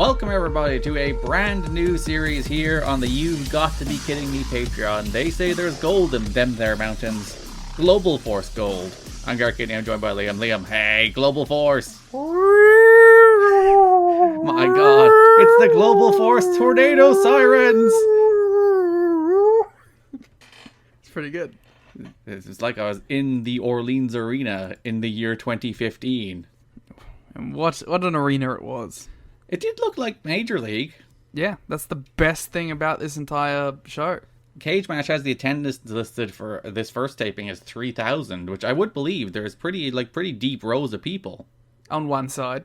Welcome everybody to a brand new series here on the You've Got to Be Kidding Me Patreon. They say there's gold in them there mountains. Global Force Gold. I'm Garrett and I'm joined by Liam. Liam, hey, Global Force. My god, it's the Global Force Tornado Sirens. It's pretty good. It's like I was in the Orleans Arena in the year 2015. And what an arena it was. It did look like Major League. Yeah, that's the best thing about this entire show. Cage Match has the attendance listed for this first taping as 3,000, which I would believe there's pretty deep rows of people. On one side.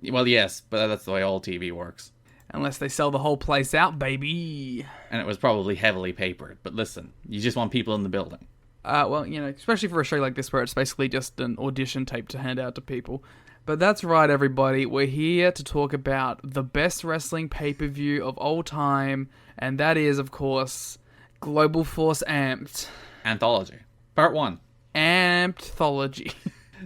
Well, yes, but that's the way all TV works. Unless they sell the whole place out, baby. And it was probably heavily papered. But listen, you just want people in the building. Well, you know, especially for a show like this where it's basically just an audition tape to hand out to people. But that's right, everybody. We're here to talk about the best wrestling pay-per-view of all time. And that is, of course, Global Force Amped. Anthology. Part 1. Ampthology.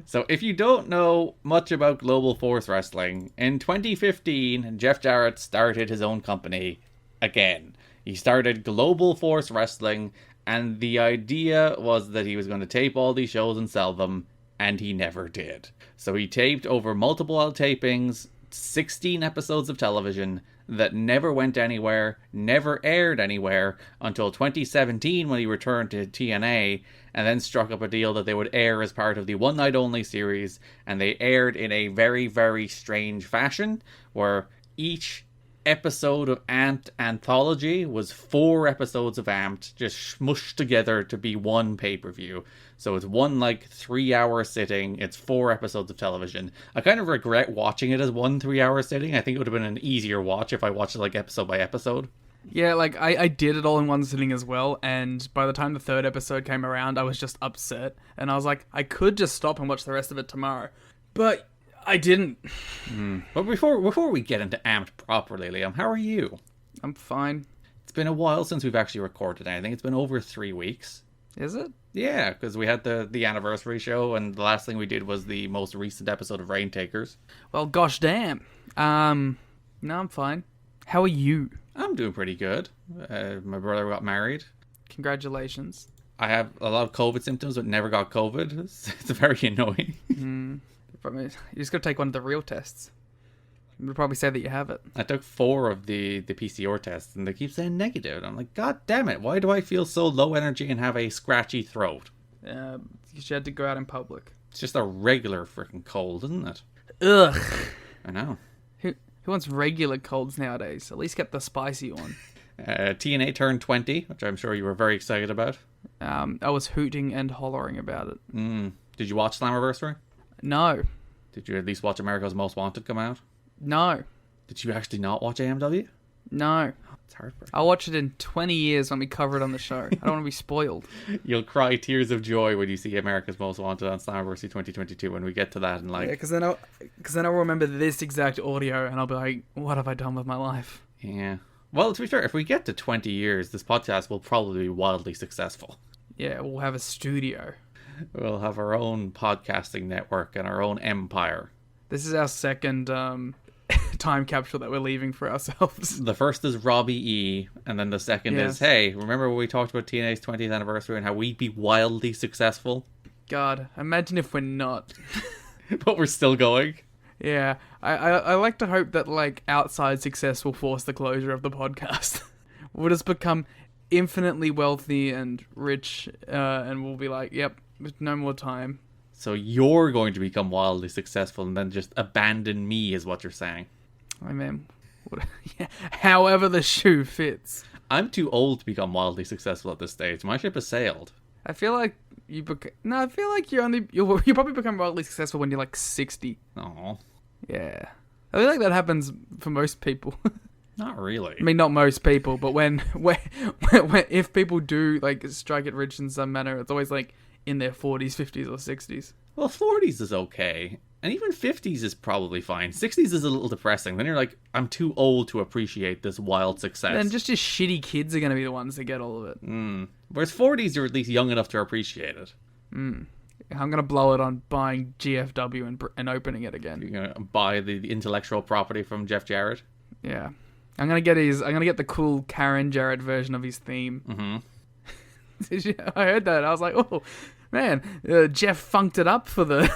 So if you don't know much about Global Force Wrestling, in 2015, Jeff Jarrett started his own company again. He started Global Force Wrestling, and the idea was that he was going to tape all these shows and sell them, and he never did. So he taped over multiple tapings, 16 episodes of television that never went anywhere, never aired anywhere until 2017 when he returned to TNA and then struck up a deal that they would air as part of the One Night Only series, and they aired in a very, very strange fashion where each episode of Amped Anthology was 4 episodes of Amped just smushed together to be one pay-per-view. So it's one 3-hour sitting, it's 4 episodes of television. I kind of regret watching it as one 3-hour sitting. I think it would have been an easier watch if I watched it episode by episode. Yeah, I did it all in one sitting as well, and by the time the 3rd episode came around, I was just upset, and I was like, I could just stop and watch the rest of it tomorrow. But I didn't. But before we get into Amped properly, Liam, how are you? I'm fine. It's been a while since we've actually recorded anything. It's been over 3 weeks. Is it? Yeah, because we had the anniversary show, and the last thing we did was the most recent episode of Rain Takers. Well, gosh damn. No, I'm fine. How are you? I'm doing pretty good. My brother got married. Congratulations. I have a lot of COVID symptoms, but never got COVID. It's very annoying. You just gotta take one of the real tests. They'll probably say that you have it. I took 4 of the PCR tests, and they keep saying negative. And I'm like, God damn it, why do I feel so low energy and have a scratchy throat? You had to go out in public. It's just a regular freaking cold, isn't it? Ugh. I know. Who wants regular colds nowadays? At least get the spicy one. TNA turned 20, which I'm sure you were very excited about. I was hooting and hollering about it. Did you watch Slammiversary? No. Did you at least watch America's Most Wanted come out? No. Did you actually not watch AMW? No. It's heartbreaking. I'll watch it in 20 years when we cover it on the show. I don't want to be spoiled. You'll cry tears of joy when you see America's Most Wanted on Slammiversary 2022 when we get to that. And Yeah, because then I'll remember this exact audio and I'll be like, what have I done with my life? Yeah. Well, to be fair, if we get to 20 years, this podcast will probably be wildly successful. Yeah, we'll have a studio. We'll have our own podcasting network and our own empire. This is our second time capsule that we're leaving for ourselves. The first is Robbie E, and then the second is, hey, remember when we talked about TNA's 20th anniversary and how we'd be wildly successful? God, imagine if we're not. But we're still going. Yeah, I like to hope that outside success will force the closure of the podcast. We'll just become infinitely wealthy and rich, and we'll be like, yep, no more time. So you're going to become wildly successful and then just abandon me is what you're saying. I mean, however the shoe fits. I'm too old to become wildly successful at this stage. My ship has sailed. I feel like you'll probably become wildly successful when you're 60. Oh. Yeah. I feel like that happens for most people. Not really. I mean, not most people, but when if people do strike it rich in some manner, it's always in their 40s, 50s, or 60s. Well, 40s is okay. And even 50s is probably fine. 60s is a little depressing. Then you're like, I'm too old to appreciate this wild success. Then just your shitty kids are going to be the ones that get all of it. Whereas 40s, you're at least young enough to appreciate it. I'm gonna blow it on buying GFW and opening it again. You're gonna buy the intellectual property from Jeff Jarrett. Yeah, I'm gonna get the cool Karen Jarrett version of his theme. I heard that. I was like, oh man, Jeff funked it up for the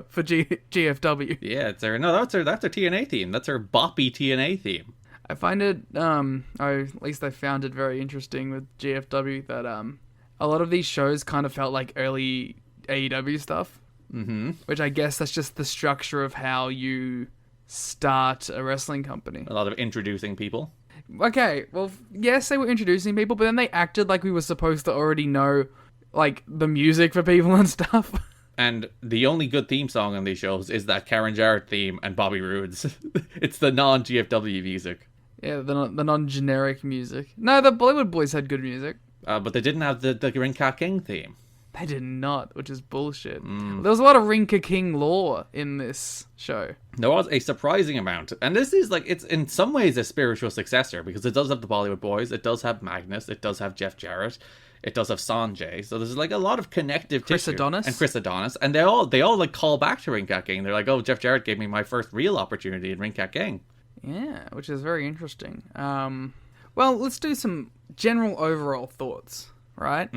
for GFW. Yeah, that's her TNA theme. That's her boppy TNA theme. I find it, at least I found it very interesting with GFW that a lot of these shows kind of felt like early AEW stuff. Which I guess that's just the structure of how you start a wrestling company. A lot of introducing people. Okay, well, yes, they were introducing people, but then they acted like we were supposed to already know, like, the music for people and stuff. And the only good theme song on these shows is that Karen Jarrett theme and Bobby Roode's. It's the non-GFW music. Yeah, the non-generic music. No, the Bollywood Boys had good music. But they didn't have the Rinka King theme. They did not, which is bullshit. There was a lot of Rinka King lore in this show. There was a surprising amount. And this is like, it's in some ways a spiritual successor because it does have the Bollywood Boys, it does have Magnus, it does have Jeff Jarrett, it does have Sanjay. So there's like a lot of connective tissue. And Chris Adonis. And they all like call back to Rinka King. They're like, oh, Jeff Jarrett gave me my first real opportunity in Rinka King. Yeah, which is very interesting. Well, let's do some general overall thoughts, right?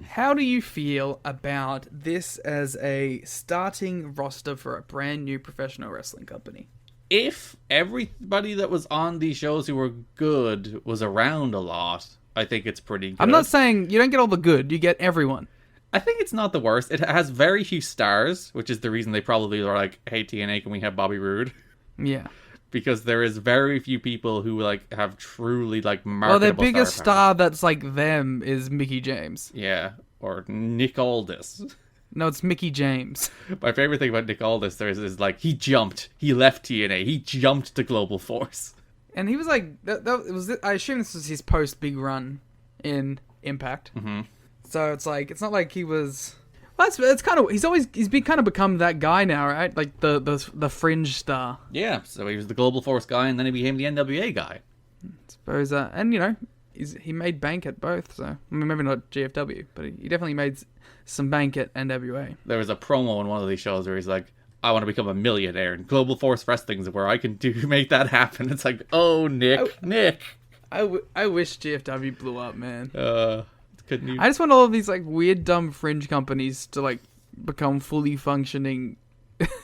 How do you feel about this as a starting roster for a brand new professional wrestling company? If everybody that was on these shows who were good was around a lot, I think it's pretty good. I'm not saying you don't get all the good, you get everyone. I think it's not the worst. It has very few stars, which is the reason they probably are like, hey, TNA, can we have Bobby Roode? Yeah. Because there is very few people who like have truly like marketable. Well, their biggest star that's like them is Mickey James. Yeah, or Nick Aldis. No, it's Mickey James. My favorite thing about Nick Aldis is like he left TNA, he jumped to Global Force, and he was like I assume this was his post big run in Impact. So it's like it's not like he was. Well, it's kind of he's become that guy now, right? Like the fringe star. Yeah, so he was the Global Force guy, and then he became the NWA guy. I suppose, and you know, he made bank at both. So I mean, maybe not GFW, but he definitely made some bank at NWA. There was a promo in one of these shows where he's like, "I want to become a millionaire, and Global Force Wrestling's where I can make that happen." It's like, oh, Nick. I wish GFW blew up, man. I just want all of these like weird, dumb fringe companies to like become fully functioning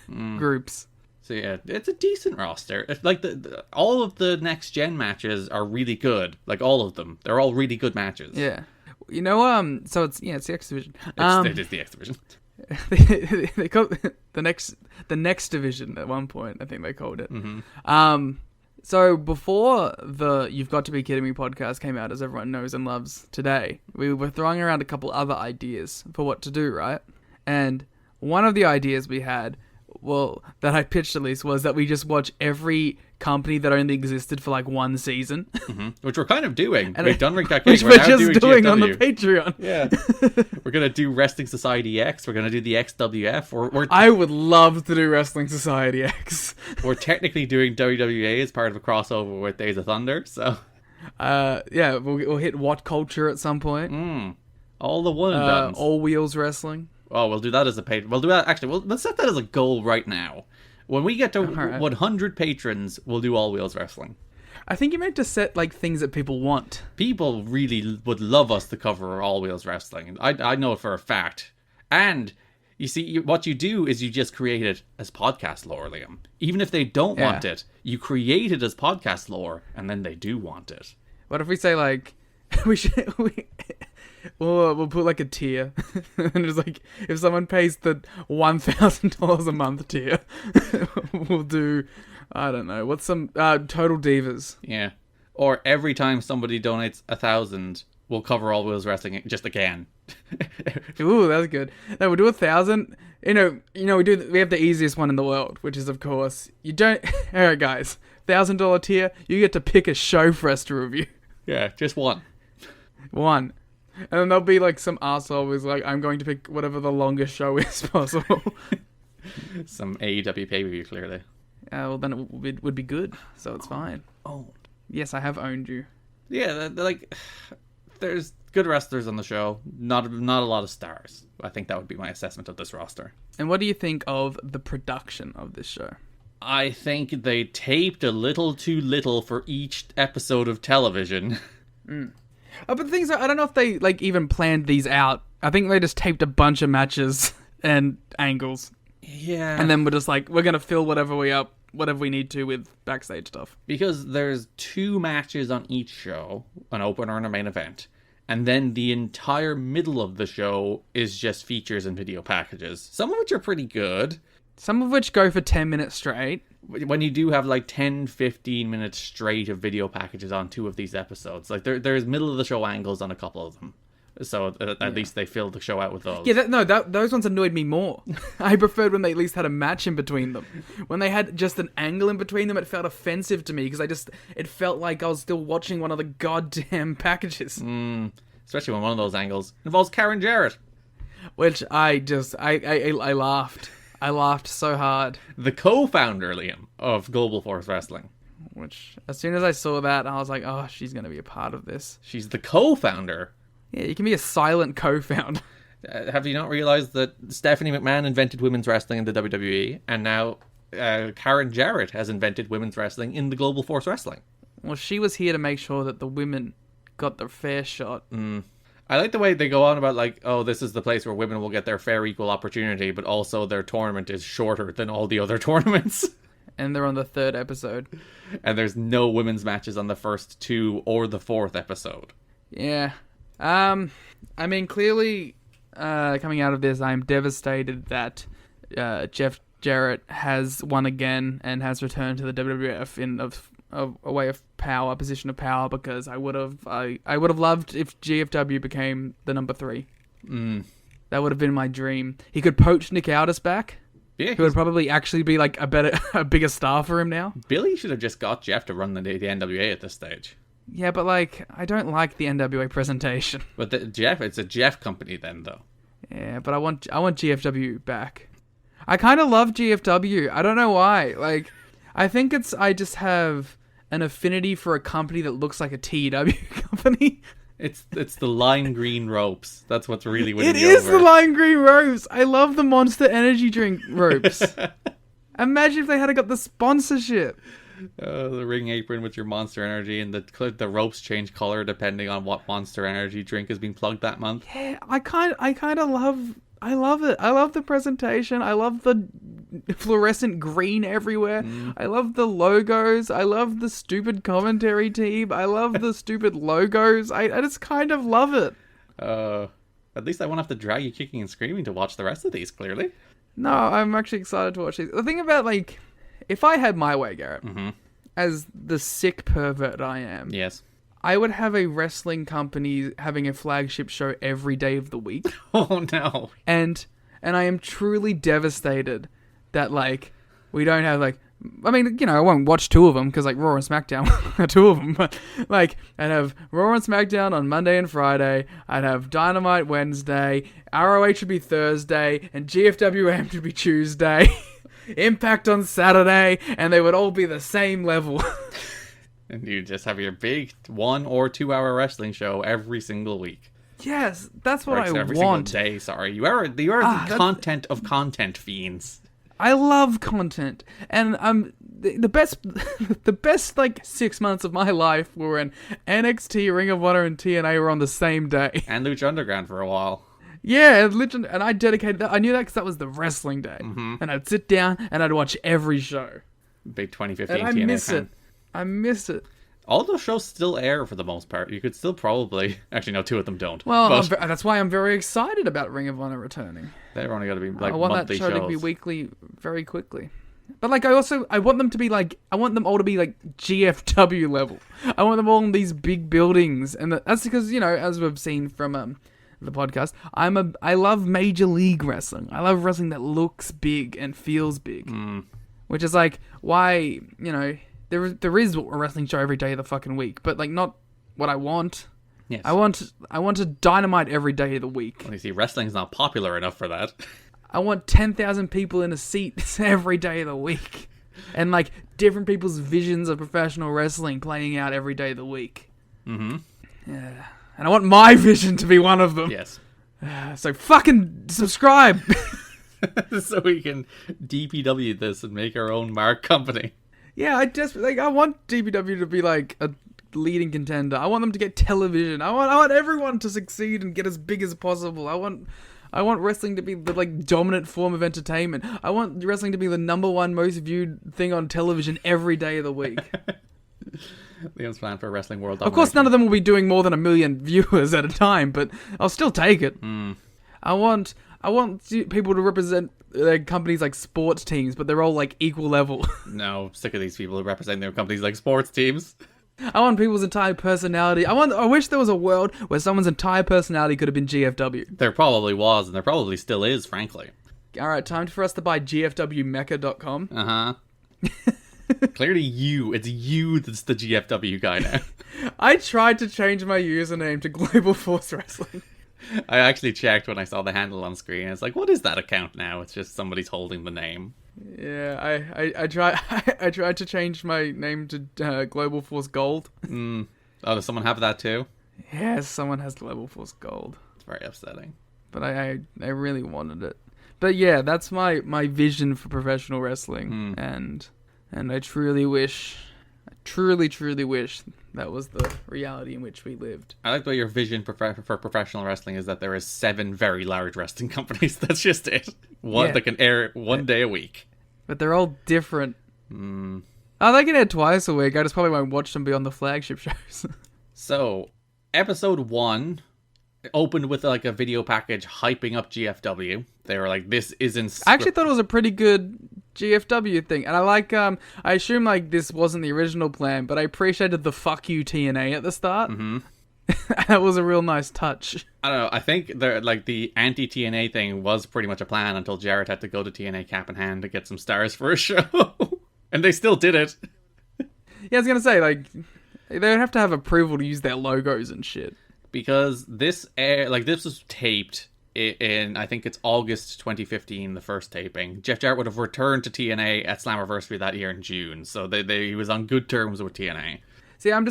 groups. So yeah, it's a decent roster. It's like all of the next gen matches are really good. Like all of them, they're all really good matches. Yeah, you know, so it's the X Division. It is the X Division. They call it the next division at one point. I think they called it. So before the You've Got to Be Kidding Me podcast came out, as everyone knows and loves today, we were throwing around a couple other ideas for what to do, right? And one of the ideas we had, well, that I pitched at least, was that we just watch every company that only existed for like one season. Which we're kind of doing. We've done Ring Cat Which we're just doing on the Patreon. Yeah. We're going to do Wrestling Society X. We're going to do the XWF. I would love to do Wrestling Society X. We're technically doing WWA as part of a crossover with Days of Thunder, so... yeah, we'll hit What Culture at some point. All the one and dones. All Wheels Wrestling. Oh, we'll do that as a patron. We'll do that, actually, let's set that as a goal right now. When we get to 100 patrons, we'll do All Wheels Wrestling. I think you meant to set like things that people want. People really would love us to cover All Wheels Wrestling. I know it for a fact. And you see, what you do is you just create it as podcast lore, Liam. Even if they don't want it, you create it as podcast lore, and then they do want it. What if we say like we'll put like a tier, and it's like if someone pays the $1,000 a month tier, we'll do, I don't know, what's some Total Divas. Yeah, or every time somebody donates 1,000, we'll cover All Wheels Wrestling just again. Ooh, that's good. No, we'll do 1,000. You know, we have the easiest one in the world, which is of course you don't. All right, guys, $1,000 tier, you get to pick a show for us to review. Yeah, just one. One. And then there'll be like some arsehole who's like, I'm going to pick whatever the longest show is possible. Some AEW pay-per-view, clearly. Well, then it would be good, so it's fine. Oh. Yes, I have owned you. Yeah, like, there's good wrestlers on the show. Not a lot of stars. I think that would be my assessment of this roster. And what do you think of the production of this show? I think they taped a little too little for each episode of television. But the thing is, I don't know if they even planned these out. I think they just taped a bunch of matches and angles. Yeah. And then we're just we're going to fill whatever we need to with backstage stuff. Because there's 2 matches on each show, an opener and a main event. And then the entire middle of the show is just features and video packages. Some of which are pretty good. Some of which go for 10 minutes straight. When you do have 10, 15 minutes straight of video packages on 2 of these episodes. There's middle of the show angles on a couple of them. So at least they filled the show out with those. Yeah, those ones annoyed me more. I preferred when they at least had a match in between them. When they had just an angle in between them, it felt offensive to me because it felt like I was still watching one of the goddamn packages. Especially when one of those angles involves Karen Jarrett. Which I laughed. I laughed so hard. The co-founder, Liam, of Global Force Wrestling. Which, as soon as I saw that, I was like, oh, she's going to be a part of this. She's the co-founder. Yeah, you can be a silent co-founder. Have you not realized that Stephanie McMahon invented women's wrestling in the WWE, and now Karen Jarrett has invented women's wrestling in the Global Force Wrestling? Well, she was here to make sure that the women got their fair shot. I like the way they go on about oh, this is the place where women will get their fair equal opportunity, but also their tournament is shorter than all the other tournaments. And they're on the 3rd episode. And there's no women's matches on the first 2 or the 4th episode. Yeah. I mean, clearly, coming out of this, I'm devastated that Jeff Jarrett has won again and has returned to the WWF in a way of power, position of power, because I would have loved if GFW became the number 3. That would have been my dream. He could poach Nick Aldis back. Yeah, who would probably actually be a bigger star for him now. Billy should have just got Jeff to run the NWA at this stage. Yeah, but I don't like the NWA presentation. But it's a Jeff company then, though. Yeah, but I want GFW back. I kind of love GFW. I don't know why. I think I just have an affinity for a company that looks like a TEW company. It's the lime green ropes. That's what's really winning It is the lime green ropes. I love the Monster Energy drink ropes. Imagine if they had got the sponsorship. The ring apron with your Monster Energy, and the ropes change color depending on what Monster Energy drink is being plugged that month. Yeah, I kind of love. I love it. I love the presentation. I love the fluorescent green everywhere. I love the logos. I love the stupid commentary team. I love the stupid logos. I just kind of love it. At least I won't have to drag you kicking and screaming to watch the rest of these, clearly. No, I'm actually excited to watch these. The thing about, if I had my way, Garrett, as the sick pervert I am, yes, I would have a wrestling company having a flagship show every day of the week. Oh, no. And I am truly devastated that, we don't have, I mean, I won't watch 2 of them because, Raw and SmackDown are 2 of them. But, I'd have Raw and SmackDown on Monday and Friday. I'd have Dynamite Wednesday. ROH would be Thursday. And GFW Amped would be Tuesday. Impact on Saturday. And they would all be the same level. And you just have your big 1 or 2 hour wrestling show every single week. Yes, that's what I every want. Single day, sorry. You are the content of content fiends. I love content, and the best 6 months of my life were when NXT, Ring of Honor, and TNA were on the same day, and Lucha Underground for a while. Yeah, and I dedicated that. I knew that because that was the wrestling day, and I'd sit down and I'd watch every show. Big 2015 and TNA I miss fan. it. I miss it. All those shows still air for the most part. You could still probably... Actually, no, 2 of them don't. Well, that's why I'm very excited about Ring of Honor returning. They're only going to be I want monthly that show shows. to be weekly very quickly. But I want them to be I want them all to be GFW level. I want them all in these big buildings. And that's because, as we've seen from the podcast, I love Major League Wrestling. I love wrestling that looks big and feels big. Which is why, there is a wrestling show every day of the fucking week, but not what I want. Yes. I want a Dynamite every day of the week. Well, you see, wrestling's not popular enough for that. I want 10,000 people in a seat every day of the week. And different people's visions of professional wrestling playing out every day of the week. Mm-hmm. Yeah. And I want my vision to be one of them. Yes. So fucking subscribe. So we can DPW this and make our own mark company. Yeah, I want DPW to be like a leading contender. I want them to get television. I want everyone to succeed and get as big as possible. I want wrestling to be the like dominant form of entertainment. I want wrestling to be the number one most viewed thing on television every day of the week. Liam's plan for Wrestling World Of course, none of them will be doing more than 1 million viewers at a time, but I'll still take it. I want people to represent their companies like sports teams, but they're all like equal level. No, sick of these people who represent their companies like sports teams. I want people's entire personality. I wish there was a world where someone's entire personality could have been GFW. There probably was, and there probably still is, frankly. Alright, time for us to buy GFWmecca.com. Uh-huh. Clearly it's you that's the GFW guy now. I tried to change my username to Global Force Wrestling. I actually checked when I saw the handle on screen. It's like, what is that account now? It's just somebody's holding the name. Yeah, I tried to change my name to Global Force Gold. Oh, does someone have that too? Yes, someone has Global Force Gold. It's very upsetting. But I really wanted it. But yeah, that's my vision for professional wrestling, and I truly wish that was the reality in which we lived. I like the way your vision for professional wrestling is that there is 7 very large wrestling companies. That's just it. That can air 1 day a week. But they're all different. Oh, they can air twice a week. I just probably won't watch them beyond the flagship shows. So, episode 1 opened with like a video package hyping up GFW. They were like, this isn't... I actually thought it was a pretty good GFW thing. And I like, I assume like this wasn't the original plan, but I appreciated the fuck you TNA at the start. That was a real nice touch. I don't know. I think the anti-TNA thing was pretty much a plan until Jarrett had to go to TNA cap in hand to get some stars for a show. And they still did it. Yeah, I was going to say, like, they would have to have approval to use their logos and shit. Because this was taped in, I think it's August 2015, the first taping. Jeff Jarrett would have returned to TNA at Slammiversary that year in June, so he was on good terms with TNA. See, I'm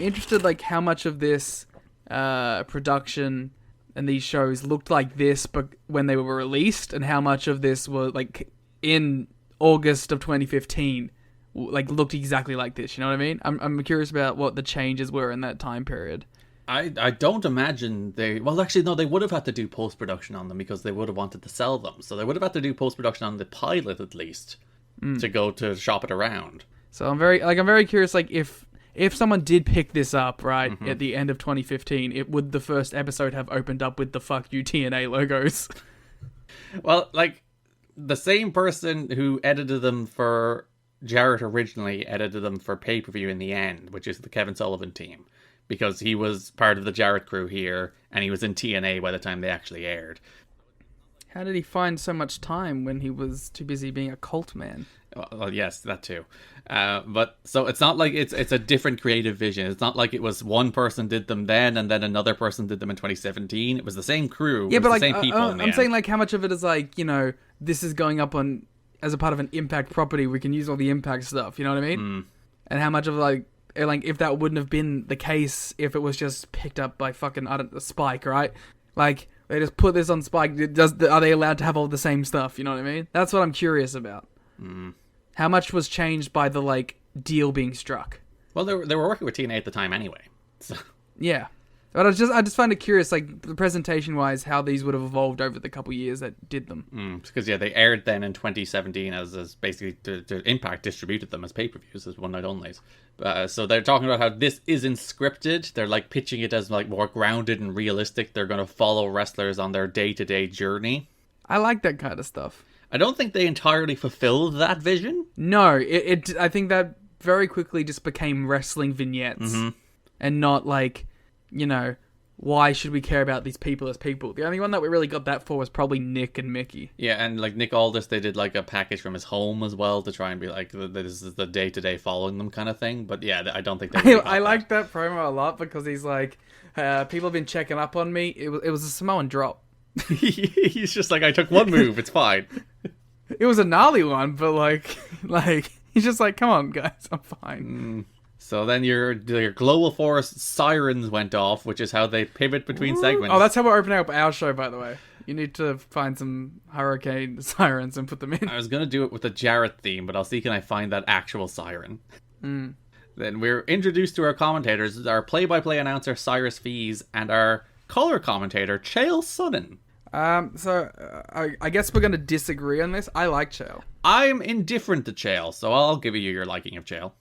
interested, like, how much of this production and these shows looked like this, but when they were released, and how much of this was like in August of 2015, like looked exactly like this. You know what I mean? I'm curious about what the changes were in that time period. I don't imagine they... Well, actually, no, they would have had to do post-production on them because they would have wanted to sell them. So they would have had to do post-production on the pilot, at least, to go to shop it around. So I'm very curious, like, if someone did pick this up, right, at the end of 2015, would the first episode have opened up with the fuck you TNA logos? Well, like, the same person who edited them for Jarrett originally edited them for pay-per-view in the end, which is the Kevin Sullivan team. Because he was part of the Jarrett crew here, and he was in TNA by the time they actually aired. How did he find so much time when he was too busy being a cult man? Well, yes, that too. But so it's not like it's a different creative vision. It's not like it was one person did them then, and then another person did them in 2017. It was the same crew. Yeah, but like, the same people I'm saying, like, how much of it is like, you know, this is going up on as a part of an Impact property. We can use all the Impact stuff. You know what I mean? And how much of like if that wouldn't have been the case if it was just picked up by fucking Spike, right? Like, they just put this on Spike. Are they allowed to have all the same stuff? You know what I mean? That's what I'm curious about. How much was changed by the like deal being struck? Well, they were working with TNA at the time anyway. So. Yeah, but I just find it curious, like the presentation wise, how these would have evolved over the couple years that did them. Because they aired then in 2017 as basically to Impact distributed them as pay-per-views as one night onlys. So they're talking about how this isn't scripted. They're like pitching it as like more grounded and realistic. They're going to follow wrestlers on their day-to-day journey. I like that kind of stuff. I don't think they entirely fulfilled that vision. No, I think that very quickly just became wrestling vignettes and not like, you know, why should we care about these people as people? The only one that we really got that for was probably Nick and Mickey. Yeah, and like Nick Aldis, they did like a package from his home as well to try and be like, this is the day-to-day following them kind of thing. But yeah, I don't think they really I liked that promo a lot because he's like, people have been checking up on me. It was a Samoan drop. He's just like, I took one move, it's fine. It was a gnarly one, but like he's just like, come on, guys, I'm fine. So then your Global Force sirens went off, which is how they pivot between segments. Oh, that's how we're opening up our show, by the way. You need to find some hurricane sirens and put them in. I was going to do it with the Jarrett theme, but I'll see can I find that actual siren. Then we're introduced to our commentators, our play-by-play announcer Cyrus Fees and our color commentator Chael Sonnen. I guess we're going to disagree on this. I like Chael. I'm indifferent to Chael, so I'll give you your liking of Chael.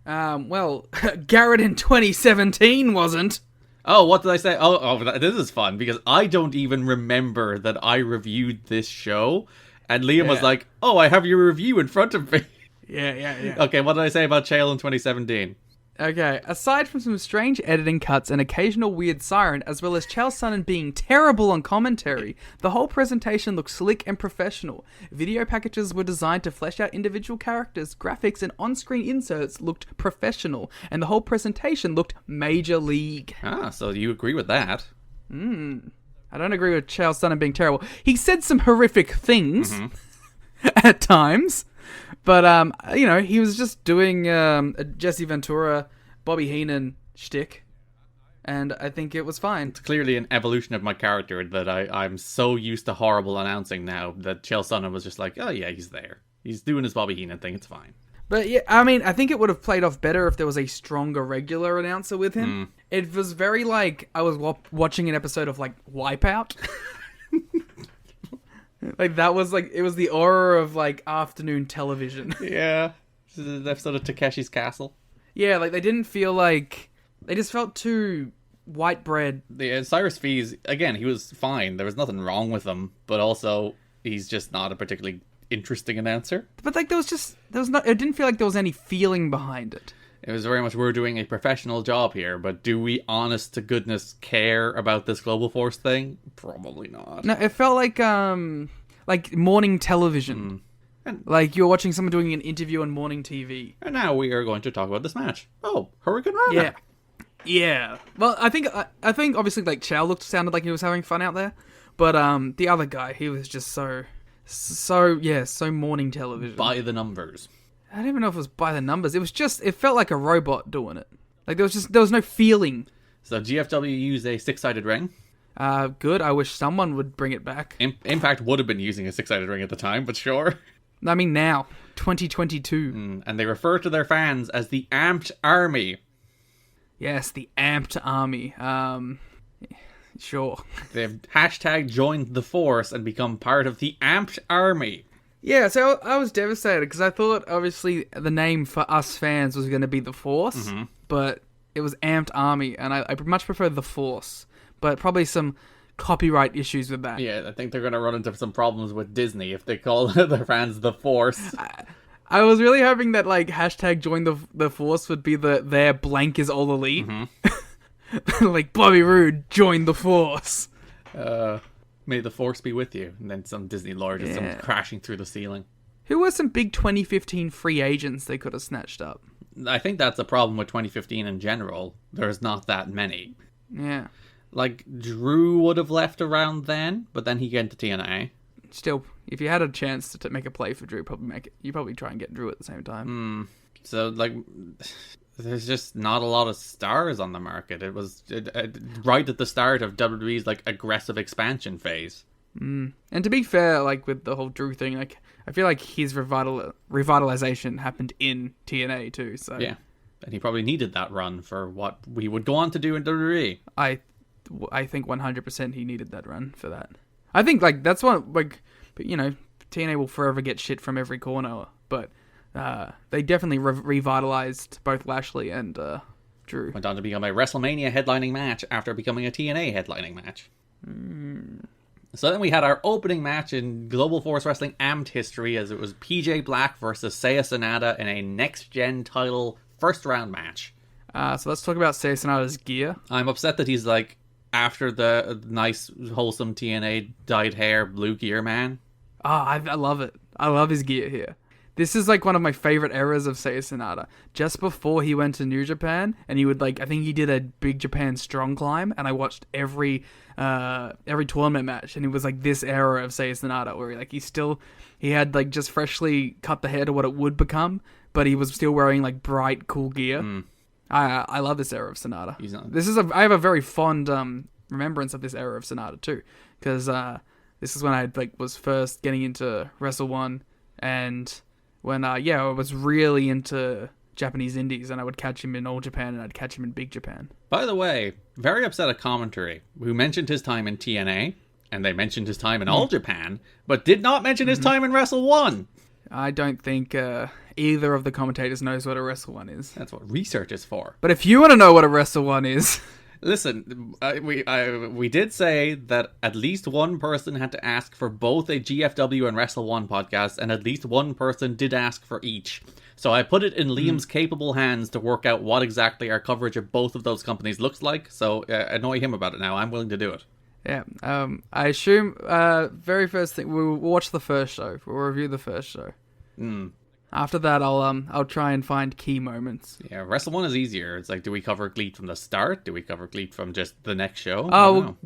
Well, Garrett in 2017 wasn't. Oh, what did I say? This is fun, because I don't even remember that I reviewed this show, and Liam was like, oh, I have your review in front of me. Yeah. Okay, what did I say about Chael in 2017? Okay, aside from some strange editing cuts and occasional weird siren, as well as Chael Sonnen being terrible on commentary, the whole presentation looked slick and professional. Video packages were designed to flesh out individual characters, graphics and on-screen inserts looked professional, and the whole presentation looked major league. Ah, so you agree with that. I don't agree with Chael Sonnen being terrible. He said some horrific things at times. But, he was just doing a Jesse Ventura, Bobby Heenan shtick, and I think it was fine. It's clearly an evolution of my character that I'm so used to horrible announcing now that Chael Sonnen was just like, oh yeah, he's there. He's doing his Bobby Heenan thing, it's fine. But yeah, I mean, I think it would have played off better if there was a stronger regular announcer with him. It was very like, I was watching an episode of, like, Wipeout. Like, that was, like, it was the aura of, like, afternoon television. Yeah. This is an episode of Takeshi's Castle. Yeah, like, they didn't feel like... They just felt too white bread. The Cyrus Fees, again, he was fine. There was nothing wrong with him. But also, he's just not a particularly interesting announcer. But, like, it didn't feel like there was any feeling behind it. It was very much, we're doing a professional job here, but do we, honest to goodness, care about this Global Force thing? Probably not. No, it felt like morning television. Like you're watching someone doing an interview on morning TV. And now we are going to talk about this match. Oh, Hurricane Rana. Yeah. Well, I think obviously like Chael sounded like he was having fun out there, but the other guy, he was just so morning television. By the numbers. I don't even know if it was by the numbers. It felt like a robot doing it. Like there was no feeling. So GFW used a 6-sided ring. Good. I wish someone would bring it back. Impact would have been using a 6-sided ring at the time, but sure. I mean now, 2022. And they refer to their fans as the Amped Army. Yes, the Amped Army. Sure. They've #joined the force and become part of the Amped Army. Yeah, so I was devastated because I thought, obviously, the name for us fans was going to be The Force, but it was Amped Army, and I much prefer The Force, but probably some copyright issues with that. Yeah, I think they're going to run into some problems with Disney if they call their fans The Force. I was really hoping that, like, #join the Force would be their blank is all elite. Like, Bobby Roode, join the Force. May the Force be with you. And then some Disney lord just comes crashing through the ceiling. Who were some big 2015 free agents they could have snatched up? I think that's a problem with 2015 in general. There's not that many. Yeah. Like, Drew would have left around then, but then he got into TNA. Still, if you had a chance to make a play for Drew, you probably try and get Drew at the same time. So, like, there's just not a lot of stars on the market. It was right at the start of WWE's, like, aggressive expansion phase. And to be fair, like, with the whole Drew thing, like, I feel like his revitalization happened in TNA too, so... Yeah, and he probably needed that run for what we would go on to do in WWE. I think 100% he needed that run for that. I think, like, that's one, like, you know, TNA will forever get shit from every corner, but they definitely revitalized both Lashley and Drew. Went on to become a WrestleMania headlining match after becoming a TNA headlining match. So then we had our opening match in Global Force Wrestling Amped history, as it was PJ Black versus Seiya Sanada in a next-gen title first round match. So let's talk about Seiya Sanada's gear. I'm upset that he's, like, after the nice, wholesome TNA dyed hair blue gear man. I love it. I love his gear here. This is, like, one of my favorite eras of Seiya Sanada. Just before he went to New Japan, and he would, like, I think he did a Big Japan Strong Climb, and I watched every tournament match, and it was, like, this era of Seiya Sanada, where, like, he had, like, just freshly cut the hair to what it would become, but he was still wearing like bright, cool gear. I love this era of Sonata. I have a very fond remembrance of this era of Sonata too, because this is when I was first getting into Wrestle One, and when I was really into Japanese indies, and I would catch him in All Japan and I'd catch him in Big Japan. By the way, very upset at commentary, who mentioned his time in TNA, and they mentioned his time in All Japan, but did not mention his time in Wrestle One. I don't think either of the commentators knows what a Wrestle One is. That's what research is for. But if you want to know what a Wrestle One is... Listen, we did say that at least one person had to ask for both a GFW and Wrestle One podcast, and at least one person did ask for each. So I put it in Liam's capable hands to work out what exactly our coverage of both of those companies looks like. So annoy him about it now. I'm willing to do it. Yeah. I assume very first thing we'll watch the first show. We'll review the first show. After that, I'll try and find key moments. Yeah, Wrestle One is easier. It's like, do we cover GLEAT from the start? Do we cover GLEAT from just the next show?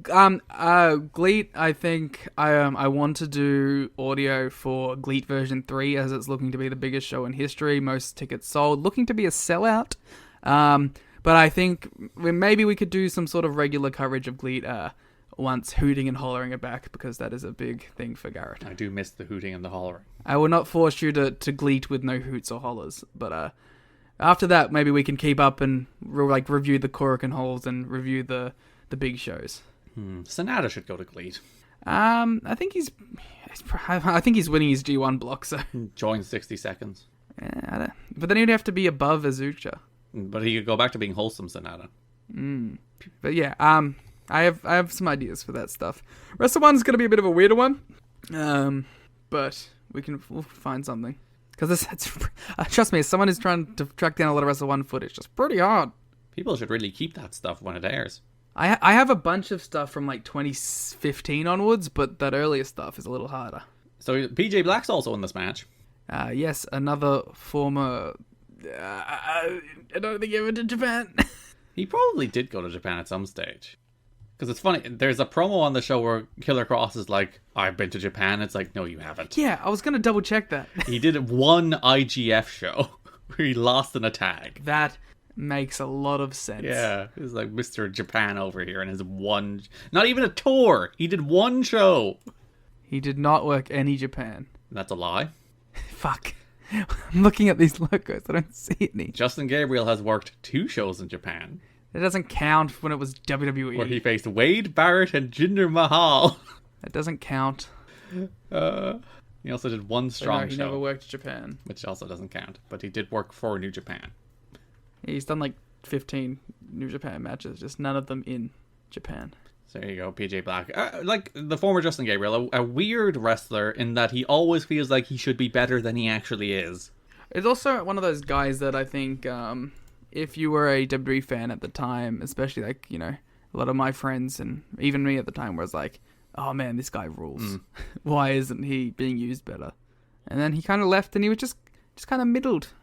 GLEAT, I think I want to do audio for GLEAT version 3, as it's looking to be the biggest show in history, most tickets sold, looking to be a sellout. But I think maybe we could do some sort of regular coverage of GLEAT once hooting and hollering are back, because that is a big thing for Garrett. I do miss the hooting and the hollering. I will not force you to GLEAT with no hoots or hollers, but after that, maybe we can keep up and review the Korakuen Halls and review the big shows. Sonata should go to GLEAT. I think he's winning his G1 block, so join 60 seconds. Yeah, but then he'd have to be above Azucha. But he could go back to being wholesome Sonata. But yeah, I have some ideas for that stuff. Wrestle One's going to be a bit of a weirder one, but we'll find something. Because trust me, as someone who's trying to track down a lot of Wrestle One footage, it's pretty hard. People should really keep that stuff when it airs. I have a bunch of stuff from 2015 onwards, but that earlier stuff is a little harder. So PJ Black's also in this match. Yes, another former... I don't think he went to Japan. He probably did go to Japan at some stage. Because it's funny, there's a promo on the show where Killer Kross is like, I've been to Japan. It's like, no, you haven't. Yeah, I was going to double check that. He did one IGF show where he lost in a tag. That makes a lot of sense. Yeah, he's like Mr. Japan over here and his one... Not even a tour. He did one show. He did not work any Japan. That's a lie. Fuck. I'm looking at these logos. I don't see any. Justin Gabriel has worked 2 shows in Japan. It doesn't count when it was WWE. Where he faced Wade Barrett and Jinder Mahal. That doesn't count. He also did one strong show. He never worked Japan. Which also doesn't count. But he did work for New Japan. He's done 15 New Japan matches, just none of them in Japan. So there you go, PJ Black. Like the former Justin Gabriel, a weird wrestler in that he always feels like he should be better than he actually is. It's also one of those guys that I think... if you were a WWE fan at the time, especially a lot of my friends and even me at the time was like, oh man, this guy rules. Why isn't he being used better? And then he kind of left and he was just kind of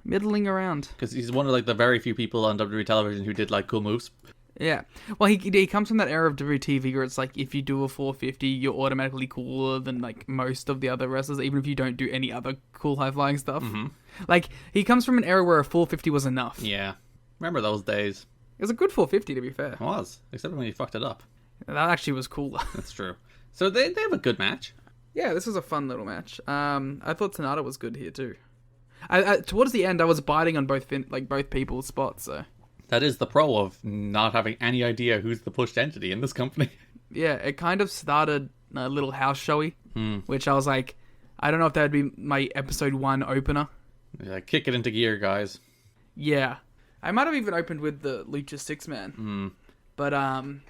middling around. Because he's one of the very few people on WWE television who did cool moves. Yeah. Well, he comes from that era of WTV where it's like, if you do a 450, you're automatically cooler than most of the other wrestlers, even if you don't do any other cool high-flying stuff. He comes from an era where a 450 was enough. Yeah. Remember those days. It was a good 450, to be fair. It was, except when you fucked it up. That actually was cooler. That's true. So they have a good match. Yeah, this was a fun little match. I thought Sonata was good here too. Towards the end, I was biting on both people's spots. So that is the pro of not having any idea who's the pushed entity in this company. Yeah, it kind of started a little house showy, which I was like, I don't know if that would be my episode 1 opener. Yeah, kick it into gear, guys. Yeah. I might have even opened with the Lucha 6-man. But, actually,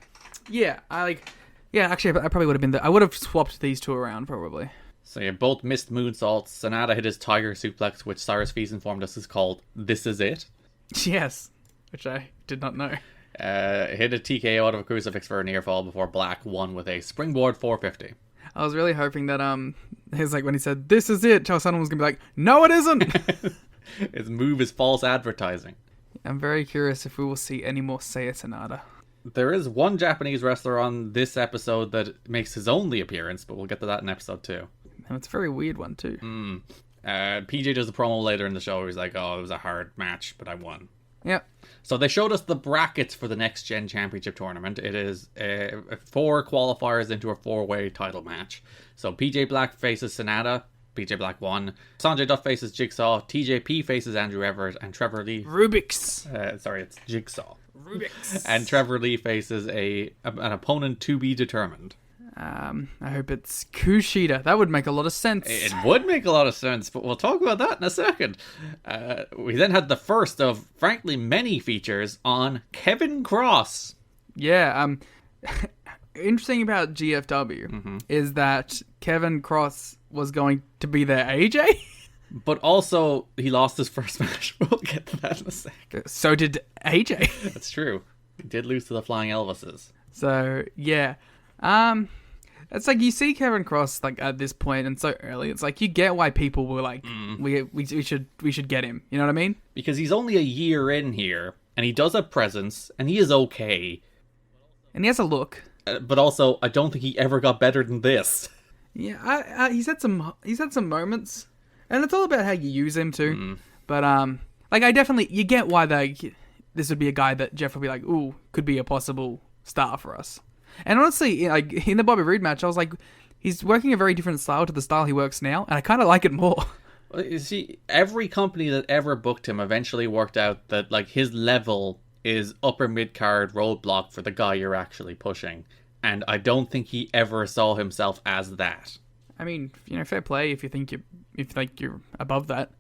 I probably would have been I would have swapped these two around, probably. So you both missed moonsaults. Sonata hit his tiger suplex, which Cyrus Feast informed us is called This Is It. Yes, which I did not know. Hit a TKO out of a crucifix for a near fall before Black won with a springboard 450. I was really hoping that, his, when he said, This Is It, Chow-San was going to be like, no, it isn't! His move is false advertising. I'm very curious if we will see any more Seiya Sonata. There is one Japanese wrestler on this episode that makes his only appearance, but we'll get to that in episode 2. And it's a very weird one, too. PJ does a promo later in the show. He's like, "Oh, it was a hard match, but I won." Yep. So they showed us the brackets for the Next Gen Championship tournament. It is 4 qualifiers into a 4-way title match. So PJ Black faces Sonata. PJ Black won. Sanjay Dutt faces Jigsaw. TJP faces Andrew Everett. And Trevor Lee... Rubik's. It's Jigsaw. Rubik's. And Trevor Lee faces an opponent to be determined. I hope it's Kushida. That would make a lot of sense. It would make a lot of sense, but we'll talk about that in a second. We then had the first of, frankly, many features on Kevin Kross. Yeah, interesting about GFW is that Kevin Kross was going to be their AJ. But also, he lost his first match. We'll get to that in a sec. So did AJ. That's true. He did lose to the Flying Elvises. So, yeah. It's like you see Kevin Kross like at this point and so early. It's like you get why people were like, we should get him. You know what I mean? Because he's only a year in here, and he does have presence, and he is okay. And he has a look. But also, I don't think he ever got better than this. Yeah, he's had some moments, and it's all about how you use him too. But like I definitely you get why this would be a guy that Jeff would be like, ooh, could be a possible star for us. And honestly, like in the Bobby Roode match, I was like, he's working a very different style to the style he works now, and I kind of like it more. You see, every company that ever booked him eventually worked out that like his level is upper mid-card roadblock for the guy you're actually pushing. And I don't think he ever saw himself as that. I mean, fair play if you think you're above that.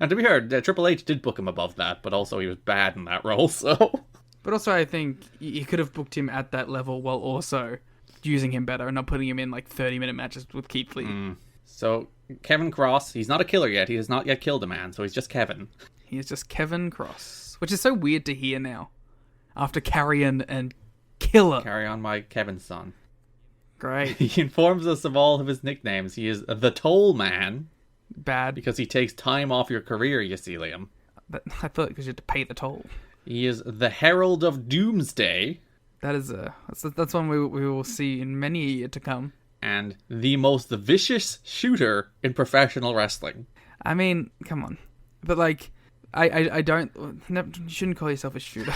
And to be fair, Triple H did book him above that, but also he was bad in that role, so... But also, I think you could have booked him at that level while also using him better and not putting him in like 30-minute matches with Keith Lee. So, Kevin Kross, he's not a killer yet. He has not yet killed a man, so he's just Kevin. He is just Kevin Kross, which is so weird to hear now. After Carrion and Killer. Carry on my Kevin son. Great. He informs us of all of his nicknames. He is the Toll Man. Bad. Because he takes time off your career, you see, Liam. But I thought because you had to pay the toll. He is the Herald of Doomsday. That is that's one we will see in many a year to come. And the most vicious shooter in professional wrestling. I mean, come on. But like, I don't... You shouldn't call yourself a shooter.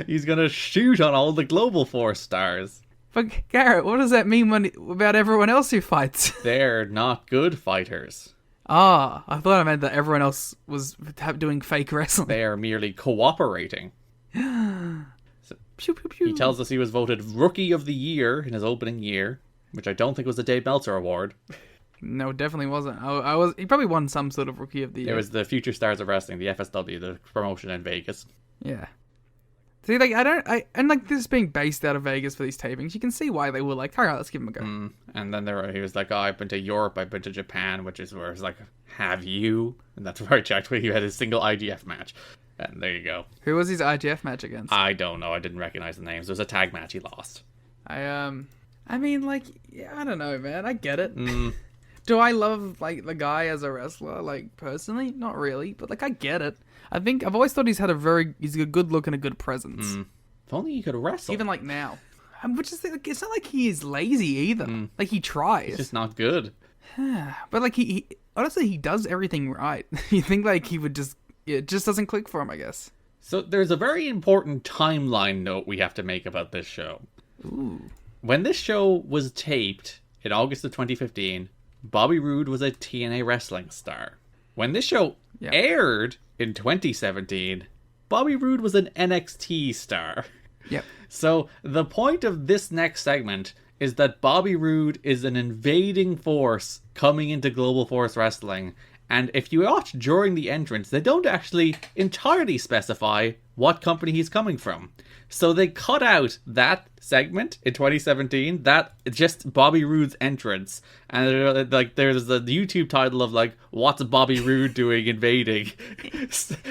He's gonna shoot on all the Global Force stars. But Garrett, what does that mean about everyone else who fights? They're not good fighters. Ah, I thought I meant that everyone else was doing fake wrestling. They are merely cooperating. So, pew, pew, pew. He tells us he was voted Rookie of the Year in his opening year, which I don't think was the Dave Meltzer Award. No, it definitely wasn't. He probably won some sort of Rookie of the Year. It was the Future Stars of Wrestling, the FSW, the promotion in Vegas. Yeah. See, like, and like this being based out of Vegas for these tapings, you can see why they were like, all right, let's give him a go. And then he was like, oh, I've been to Europe, I've been to Japan, which is where it's like, have you? And that's where I checked where he had his single IGF match. And there you go. Who was his IGF match against? I don't know. I didn't recognize the names. It was a tag match. He lost. I mean, like, yeah, I don't know, man. I get it. Do I love, like, the guy as a wrestler, like, personally? Not really, but, like, I get it. I've always thought he's a good look and a good presence. If only he could wrestle. Even, like, now. Which is, like, it's not like he is lazy either. Like, he tries. He's just not good. But, like, he honestly, he does everything right. You think, like, he would just... It just doesn't click for him, I guess. So there's a very important timeline note we have to make about this show. Ooh. When this show was taped in August of 2015, Bobby Roode was a TNA wrestling star. When this show aired in 2017, Bobby Roode was an NXT star. Yep. So the point of this next segment is that Bobby Roode is an invading force coming into Global Force Wrestling. And if you watch during the entrance, they don't actually entirely specify what company he's coming from. So they cut out that segment in 2017, that just Bobby Roode's entrance. And like there's the YouTube title of like, what's Bobby Roode doing invading?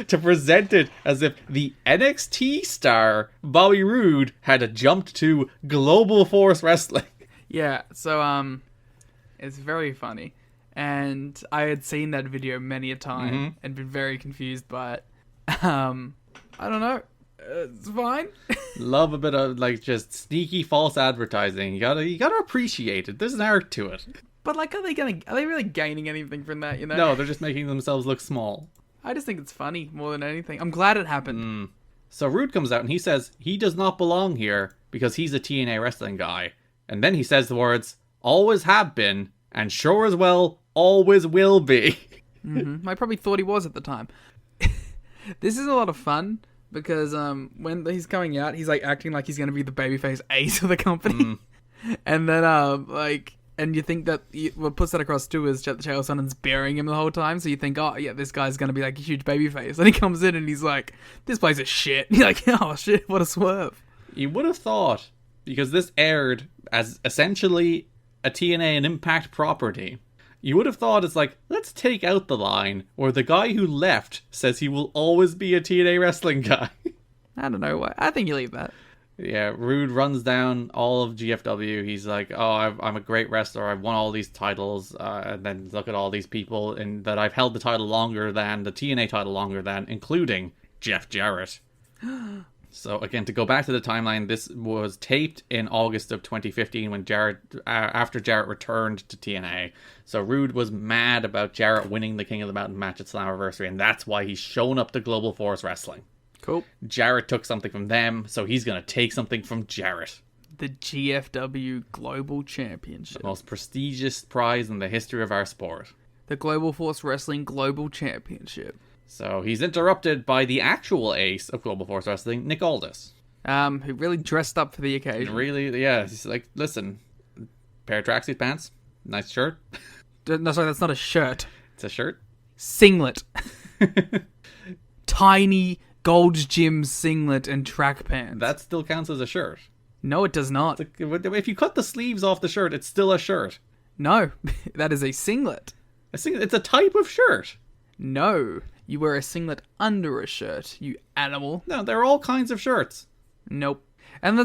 To present it as if the NXT star Bobby Roode had jumped to Global Force Wrestling. Yeah, so it's very funny. And I had seen that video many a time and been very confused by it. I don't know. It's fine. Love a bit of like just sneaky false advertising. You gotta appreciate it. There's an art to it. But like, are they really gaining anything from that? You know? No, they're just making themselves look small. I just think it's funny more than anything. I'm glad it happened. So Roode comes out and he says he does not belong here because he's a TNA wrestling guy. And then he says the words, always have been, and sure as well, always will be. I probably thought he was at the time. This is a lot of fun because when he's coming out, he's like acting like he's going to be the babyface ace of the company. And then and you think that what puts that across too is Chael Sonnen's burying him the whole time, so you think, oh yeah, this guy's gonna be like a huge babyface. And he comes in and he's like, this place is shit. You're like, oh shit, what a swerve. You would have thought, because this aired as essentially a TNA and Impact property, you would have thought it's like, let's take out the line where the guy who left says he will always be a TNA wrestling guy. I don't know why. I think you leave that. Yeah, Roode runs down all of GFW. He's like, oh, I'm a great wrestler. I've won all these titles. And then look at all these people that I've held the title longer than, the TNA title longer than, including Jeff Jarrett. So again, to go back to the timeline, this was taped in August of 2015 when after Jarrett returned to TNA. So Roode was mad about Jarrett winning the King of the Mountain match at Slammiversary, and that's why he's shown up to Global Force Wrestling. Cool. Jarrett took something from them, so he's going to take something from Jarrett. The GFW Global Championship. The most prestigious prize in the history of our sport. The Global Force Wrestling Global Championship. So he's interrupted by the actual ace of Global Force Wrestling, Nick Aldis. Who really dressed up for the occasion. Really, yeah. He's like, listen, pair of tracksuit pants, nice shirt. No, sorry, that's not a shirt. It's a shirt. Singlet. Tiny Gold's Gym singlet and track pants. That still counts as a shirt. No, it does not. If you cut the sleeves off the shirt, it's still a shirt. No, that is a singlet. It's a type of shirt. No, you wear a singlet under a shirt, you animal. No, there are all kinds of shirts. Nope. And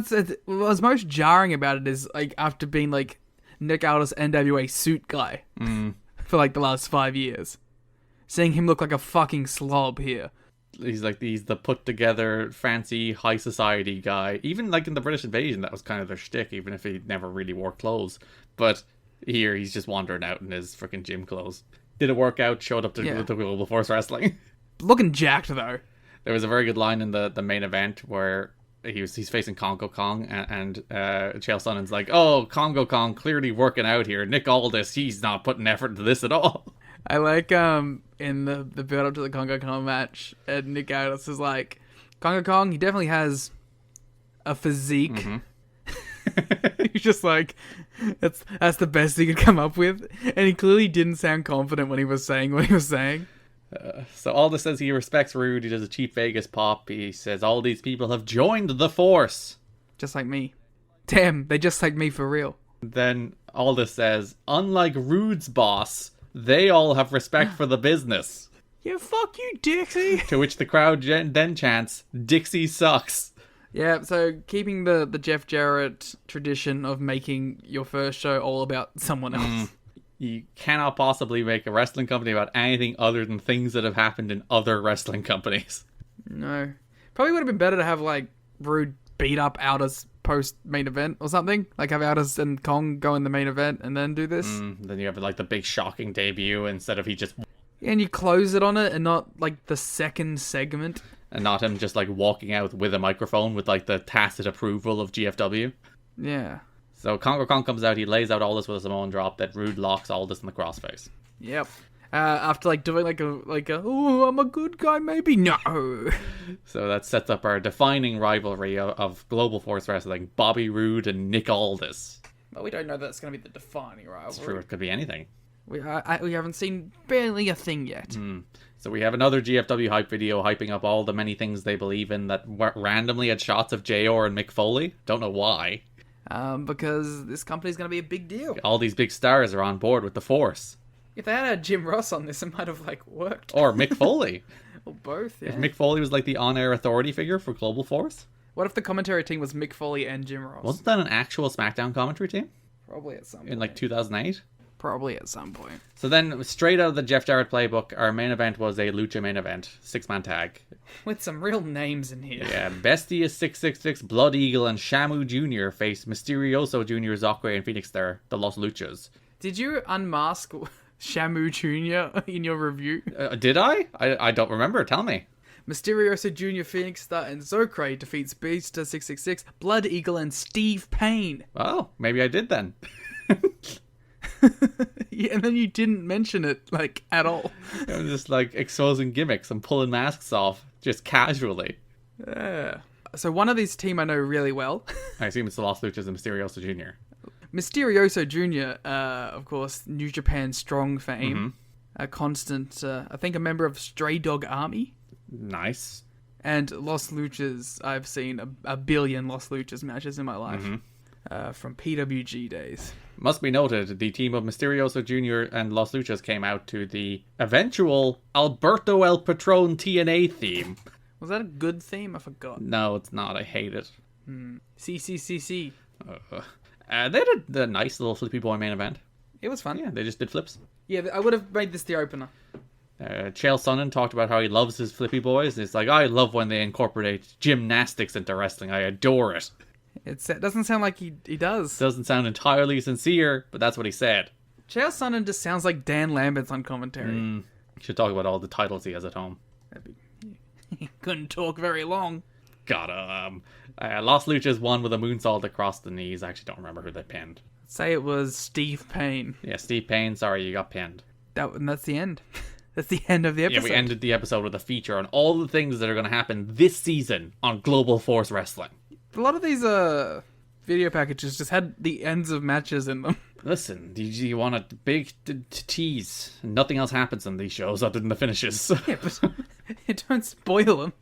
what's most jarring about it is, like, after being, like, Nick Aldis NWA suit guy for, like, the last 5 years. Seeing him look like a fucking slob here. He's the put together fancy high society guy. Even like in the British Invasion, that was kind of their shtick, even if he never really wore clothes. But here he's just wandering out in his freaking gym clothes. Did a workout, showed up to Global Force Wrestling. Looking jacked though. There was a very good line in the main event where he's facing Congo Kong and Chael Sonnen's like, oh, Congo Kong clearly working out here. Nick Aldis, he's not putting effort into this at all. I like in the build up to the Congo Kong match, and Nick Aldis is like, Congo Kong, he definitely has a physique. Mm-hmm. He's just like, that's the best he could come up with, and he clearly didn't sound confident when he was saying what he was saying. So Aldis says he respects Roode. He does a cheap Vegas pop. He says all these people have joined the Force, just like me. Damn, they just like me for real. Then Aldis says, unlike Roode's boss, they all have respect for the business. Yeah, fuck you, Dixie. To which the crowd then chants, Dixie sucks. Yeah, so keeping the Jeff Jarrett tradition of making your first show all about someone else. You cannot possibly make a wrestling company about anything other than things that have happened in other wrestling companies. No. Probably would have been better to have, like, Roode beat up Aldis post-main event or something. Like, have Aldis and Kong go in the main event and then do this. Then you have, like, the big shocking debut instead of he just... And you close it on it and not, like, the second segment. And not him just, like, walking out with a microphone with, like, the tacit approval of GFW. Yeah. So Congo Kong comes out, he lays out Aldis with a Samoan drop that Roode locks Aldis in the crossface. Yep. After, like, doing, like a, oh, I'm a good guy, maybe? No. So that sets up our defining rivalry of Global Force Wrestling, Bobby Roode and Nick Aldis. Well, we don't know that's going to be the defining rivalry. It's true, it could be anything. We haven't seen barely a thing yet. So we have another GFW hype video hyping up all the many things they believe in that randomly had shots of JR and Mick Foley. Don't know why. Because this company's going to be a big deal. All these big stars are on board with the Force. If they had Jim Ross on this, it might have, like, worked. Or Mick Foley. Or both, yeah. If Mick Foley was, like, the on-air authority figure for Global Force. What if the commentary team was Mick Foley and Jim Ross? Wasn't that an actual SmackDown commentary team? Probably at some point. In, like, 2008? Probably at some point. So then, straight out of the Jeff Jarrett playbook, our main event was a lucha main event. 6-man tag. With some real names in here. Yeah, Bestia 666, Blood Eagle, and Shamu Jr. faced Mysterioso Jr., Zocre, and Phoenix there, the Los Luchas. Did you unmask Shamu Jr. in your review? Did I? I don't remember. Tell me. Mysterioso Jr., Phoenix Star, and Zocray defeats Beasta 666, Blood Eagle, and Steve Payne. Oh, maybe I did then. Yeah, and then you didn't mention it, like, at all. I'm just, like, exposing gimmicks and pulling masks off, just casually. Yeah. So one of these team I know really well. I assume it's the Los Luchas and Mysterioso Jr. Mysterioso Jr., of course, New Japan Strong fame. A constant, I think a member of Stray Dog Army. Nice. And Los Luchas, I've seen a billion Los Luchas matches in my life. From PWG days. Must be noted, the team of Mysterioso Jr. and Los Luchas came out to the eventual Alberto El Patron TNA theme. Was that a good theme? I forgot. No, it's not. I hate it. CCCC. They did a nice little Flippy Boy main event. It was fun. Yeah, they just did flips. Yeah, I would have made this the opener. Chael Sonnen talked about how he loves his Flippy Boys. It's like, I love when they incorporate gymnastics into wrestling. I adore it. It doesn't sound like he does. Doesn't sound entirely sincere, but that's what he said. Chael Sonnen just sounds like Dan Lambert's on commentary. Should talk about all the titles he has at home. He couldn't talk very long. God, Los Luchas won with a moonsault across the knees. I actually don't remember who they pinned. Say it was Steve Payne. Yeah, Steve Payne. Sorry, you got pinned. And that's the end. That's the end of the episode. Yeah, we ended the episode with a feature on all the things that are going to happen this season on Global Force Wrestling. A lot of these video packages just had the ends of matches in them. Listen, you want a big tease. Nothing else happens in these shows other than the finishes. Yeah, but don't spoil them.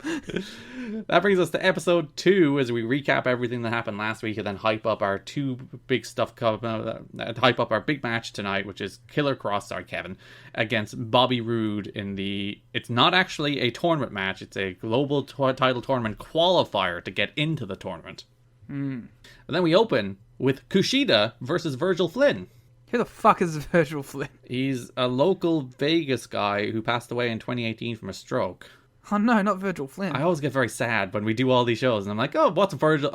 That brings us to episode 2 as we recap everything that happened last week and then hype up our two big stuff, hype up our big match tonight, which is Kevin, against Bobby Roode in the... It's not actually a tournament match, it's a global title tournament qualifier to get into the tournament. And then we open with Kushida versus Virgil Flynn. Who the fuck is Virgil Flynn? He's a local Vegas guy who passed away in 2018 from a stroke. Oh no, not Virgil Flynn. I always get very sad when we do all these shows and I'm like, oh, what's Virgil?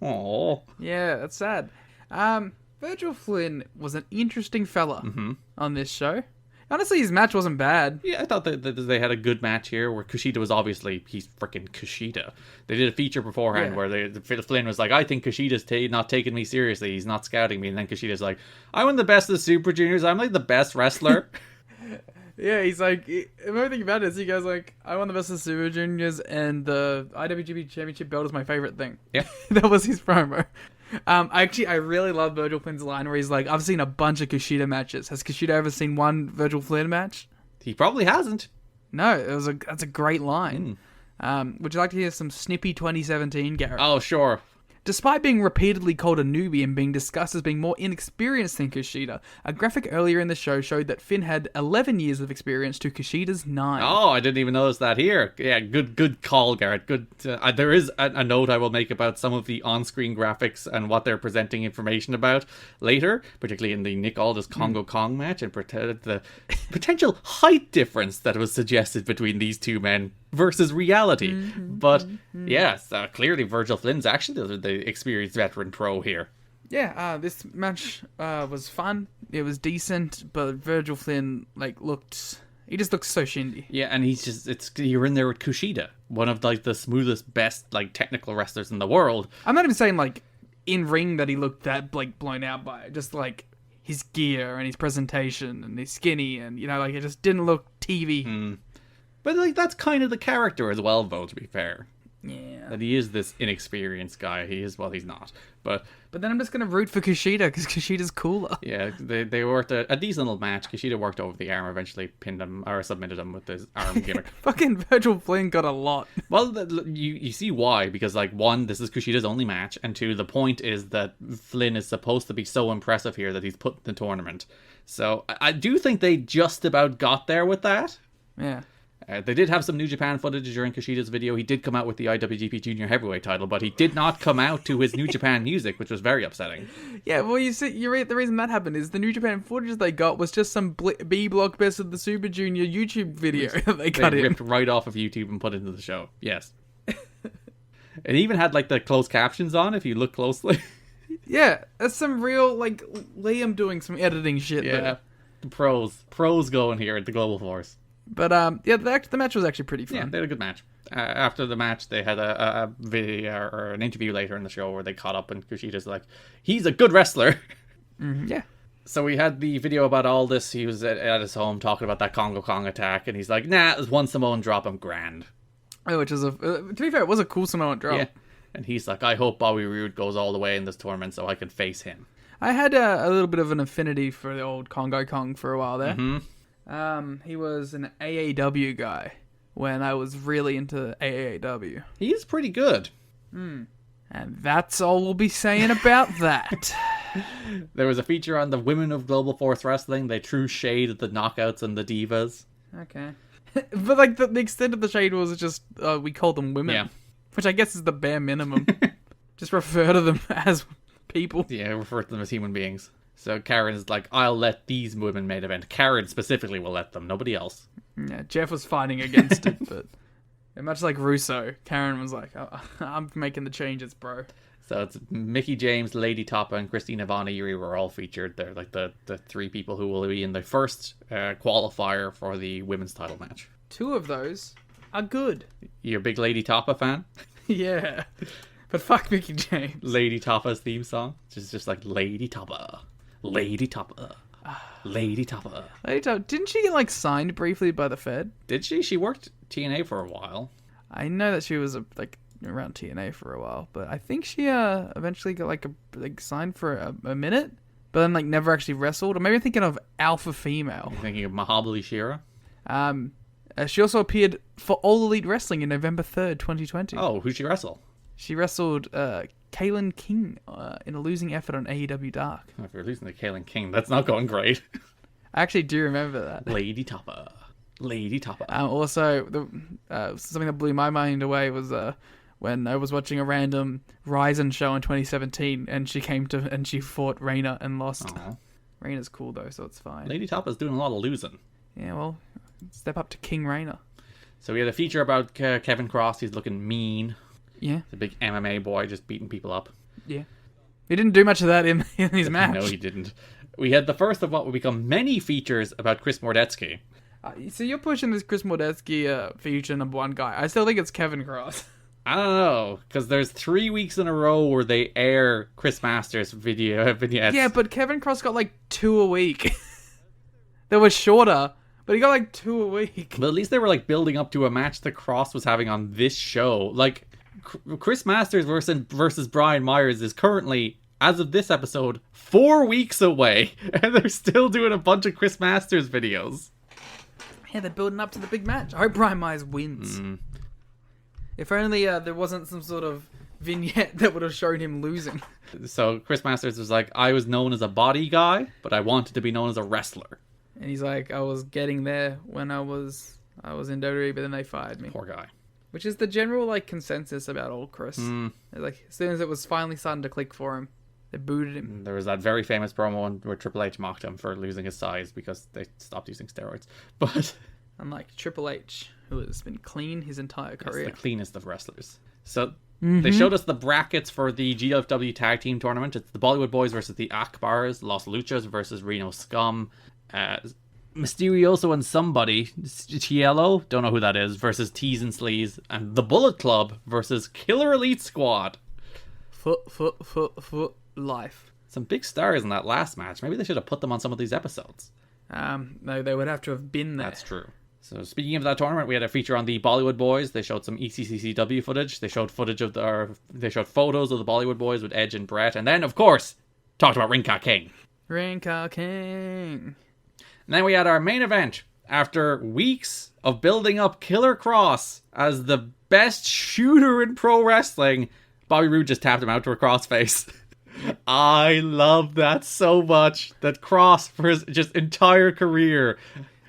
Oh. Yeah, that's sad. Virgil Flynn was an interesting fella on this show. Honestly, his match wasn't bad. Yeah, I thought that they had a good match here where Kushida was obviously, he's freaking Kushida. They did a feature beforehand where Flynn was like, I think Kushida's not taking me seriously. He's not scouting me. And then Kushida's like, I'm one of the best of the Super Juniors. I'm like the best wrestler. Yeah, he's like, everything about it is he goes like, I won the best of the Super Juniors and the IWGP Championship belt is my favorite thing. Yeah. That was his promo. I really love Virgil Flynn's line where he's like, I've seen a bunch of Kushida matches. Has Kushida ever seen one Virgil Flynn match? He probably hasn't. No, that's a great line. Would you like to hear some snippy 2017, Garrett? Oh, sure. Despite being repeatedly called a newbie and being discussed as being more inexperienced than Kushida, a graphic earlier in the show showed that Finn had 11 years of experience to Kushida's 9. Oh, I didn't even notice that here. Yeah, good call, Garrett. Good. There is a note I will make about some of the on-screen graphics and what they're presenting information about later, particularly in the Nick Aldis Congo Kong match, and the potential height difference that was suggested between these two men versus reality. But yes, clearly Virgil Flynn's actually the experienced veteran pro here. Yeah, this match was fun. It was decent, but Virgil Flynn he just looks so shindy. Yeah, and you're in there with Kushida, one of like the smoothest, best like technical wrestlers in the world. I'm not even saying like in ring that he looked that like blown out by it. Just like his gear and his presentation and he's skinny and like it just didn't look TV. But like that's kind of the character as well, though, to be fair. Yeah. That he is this inexperienced guy. He's not. But then I'm just going to root for Kushida because Kushida's cooler. Yeah, they worked a decent little match. Kushida worked over the arm, eventually pinned him or submitted him with his arm gimmick. Fucking Virgil Flynn got a lot. Well, you see why, because like one, this is Kushida's only match, and two, the point is that Flynn is supposed to be so impressive here that he's put in the tournament. So I do think they just about got there with that. Yeah. They did have some New Japan footage during Kushida's video. He did come out with the IWGP Junior Heavyweight title, but he did not come out to his New Japan music, which was very upsetting. Yeah, well, you're right. The reason that happened is the New Japan footage they got was just some B-block best of the Super Junior YouTube video that they cut in. Ripped right off of YouTube and put into the show. Yes. It even had like the closed captions on if you look closely. Yeah, that's some real, like, Liam doing some editing shit Yeah. there. Pros going here at the Global Force. But, yeah, the match was actually pretty fun. Yeah, they had a good match. After the match, they had a video or an interview later in the show where they caught up, and Kushida's like, he's a good wrestler. Yeah. So we had the video about all this. He was at his home talking about that Congo Kong attack, and he's like, nah, there's one Samoan drop, I'm grand. Oh, which is to be fair, it was a cool Samoan drop. Yeah. And he's like, I hope Bobby Roode goes all the way in this tournament so I can face him. I had a little bit of an affinity for the old Congo Kong for a while there. Mm-hmm. He was an AAW guy when I was really into AAW. He is pretty good. And that's all we'll be saying about that. There was a feature on the Women of Global Force Wrestling. They threw shade at the Knockouts and the Divas. Okay. But, like, the extent of the shade was just, we called them women. Yeah. Which I guess is the bare minimum. Just refer to them as people. Yeah, refer to them as human beings. So Karen's like, I'll let these women main event. Karen specifically will let them, nobody else. Yeah, Jeff was fighting against it, but much like Russo, Karen was like, I'm making the changes, bro. So it's Mickey James, Lady Toppa, and Christina Vaughn Erie were all featured. They're like the three people who will be in the first qualifier for the women's title match. 2 of those are good. You're a big Lady Toppa fan? Yeah. But fuck Mickey James. Lady Toppa's theme song? It's just like Lady Toppa. Lady Toppa. Lady Toppa. Lady Toppa, didn't she get, like, signed briefly by the Fed? Did she? She worked TNA for a while. I know that she was, like, around TNA for a while, but I think she eventually got, like, signed for a minute, but then, like, never actually wrestled. Or maybe I'm thinking of Alpha Female. You're thinking of Mahabali Shira? She also appeared for All Elite Wrestling in November 3rd, 2020. Oh, who'd she wrestle? She wrestled Kaylin King in a losing effort on AEW Dark. Oh, if you're losing to Kaylin King, that's not going great. I actually do remember that. Lady Toppa. Lady Toppa. Also, something that blew my mind away was when I was watching a random Ryzen show in 2017, and she fought Reina and lost. Aww. Reina's cool though, so it's fine. Lady Toppa's doing a lot of losing. Yeah, well, step up to King Reina. So we had a feature about Kevin Kross. He's looking mean. Yeah. He's a big MMA boy just beating people up. Yeah. He didn't do much of that in his match. No, he didn't. We had the first of what will become many features about Chris Mordetsky. So you're pushing this Chris Mordetsky feature #1 guy. I still think it's Kevin Kross. I don't know, because there's 3 weeks in a row where they air Chris Masters vignettes. Yeah, but Kevin Kross got like 2 a week. They were shorter, but he got like 2 a week. But at least they were like building up to a match that Kross was having on this show. Like, Chris Masters versus Brian Myers is currently, as of this episode, 4 weeks away, and they're still doing a bunch of Chris Masters videos. Yeah, they're building up to the big match. I hope Brian Myers wins. If only there wasn't some sort of vignette that would have shown him losing. So Chris Masters was like, I was known as a body guy, but I wanted to be known as a wrestler. And he's like, I was getting there when I was in WWE, but then they fired me. Poor guy. Which is the general like consensus about old Chris. Like, as soon as it was finally starting to click for him, they booted him. There was that very famous promo where Triple H mocked him for losing his size because they stopped using steroids. But unlike Triple H, who has been clean his entire career. It's the cleanest of wrestlers. So they showed us the brackets for the GFW Tag Team Tournament. It's the Bollywood Boys versus the Akbars, Los Luchas versus Reno Scum, Mysterioso and somebody, Cielo, don't know who that is, versus Tees and Sleaze, and the Bullet Club versus Killer Elite Squad. Foot life. Some big stars in that last match. Maybe they should have put them on some of these episodes. No, they would have to have been there. That's true. So speaking of that tournament, we had a feature on the Bollywood Boys. They showed some ECCCW footage. They showed photos of the Bollywood Boys with Edge and Brett, and then of course talked about Rinka King. Rinka King. And then we had our main event after weeks of building up Killer Kross as the best shooter in pro wrestling. Bobby Roode just tapped him out to a crossface. I love that so much. That Kross for his just entire career.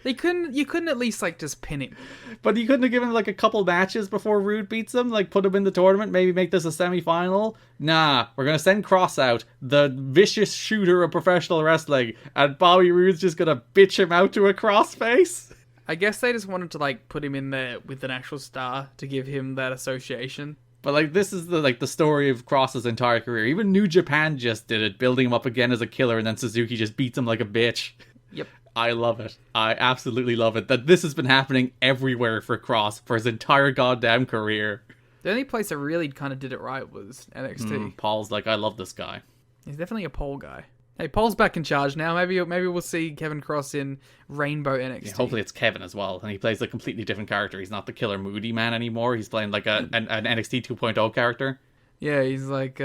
You couldn't at least like just pin him. But you couldn't have given him like a couple matches before Roode beats him, like put him in the tournament, maybe make this a semi-final. Nah, we're gonna send Kross out, the vicious shooter of professional wrestling, and Bobby Roode's just gonna bitch him out to a crossface. I guess they just wanted to like put him in there with an actual star to give him that association. But like this is the story of Kross's entire career. Even New Japan just did it, building him up again as a killer, and then Suzuki just beats him like a bitch. Yep. I love it. I absolutely love it. That this has been happening everywhere for Kross for his entire goddamn career. The only place that really kind of did it right was NXT. Paul's like, I love this guy. He's definitely a Paul guy. Hey, Paul's back in charge now. Maybe we'll see Kevin Kross in Rainbow NXT. Yeah, hopefully it's Kevin as well, and he plays a completely different character. He's not the killer moody man anymore. He's playing like an NXT 2.0 character. Yeah, he's like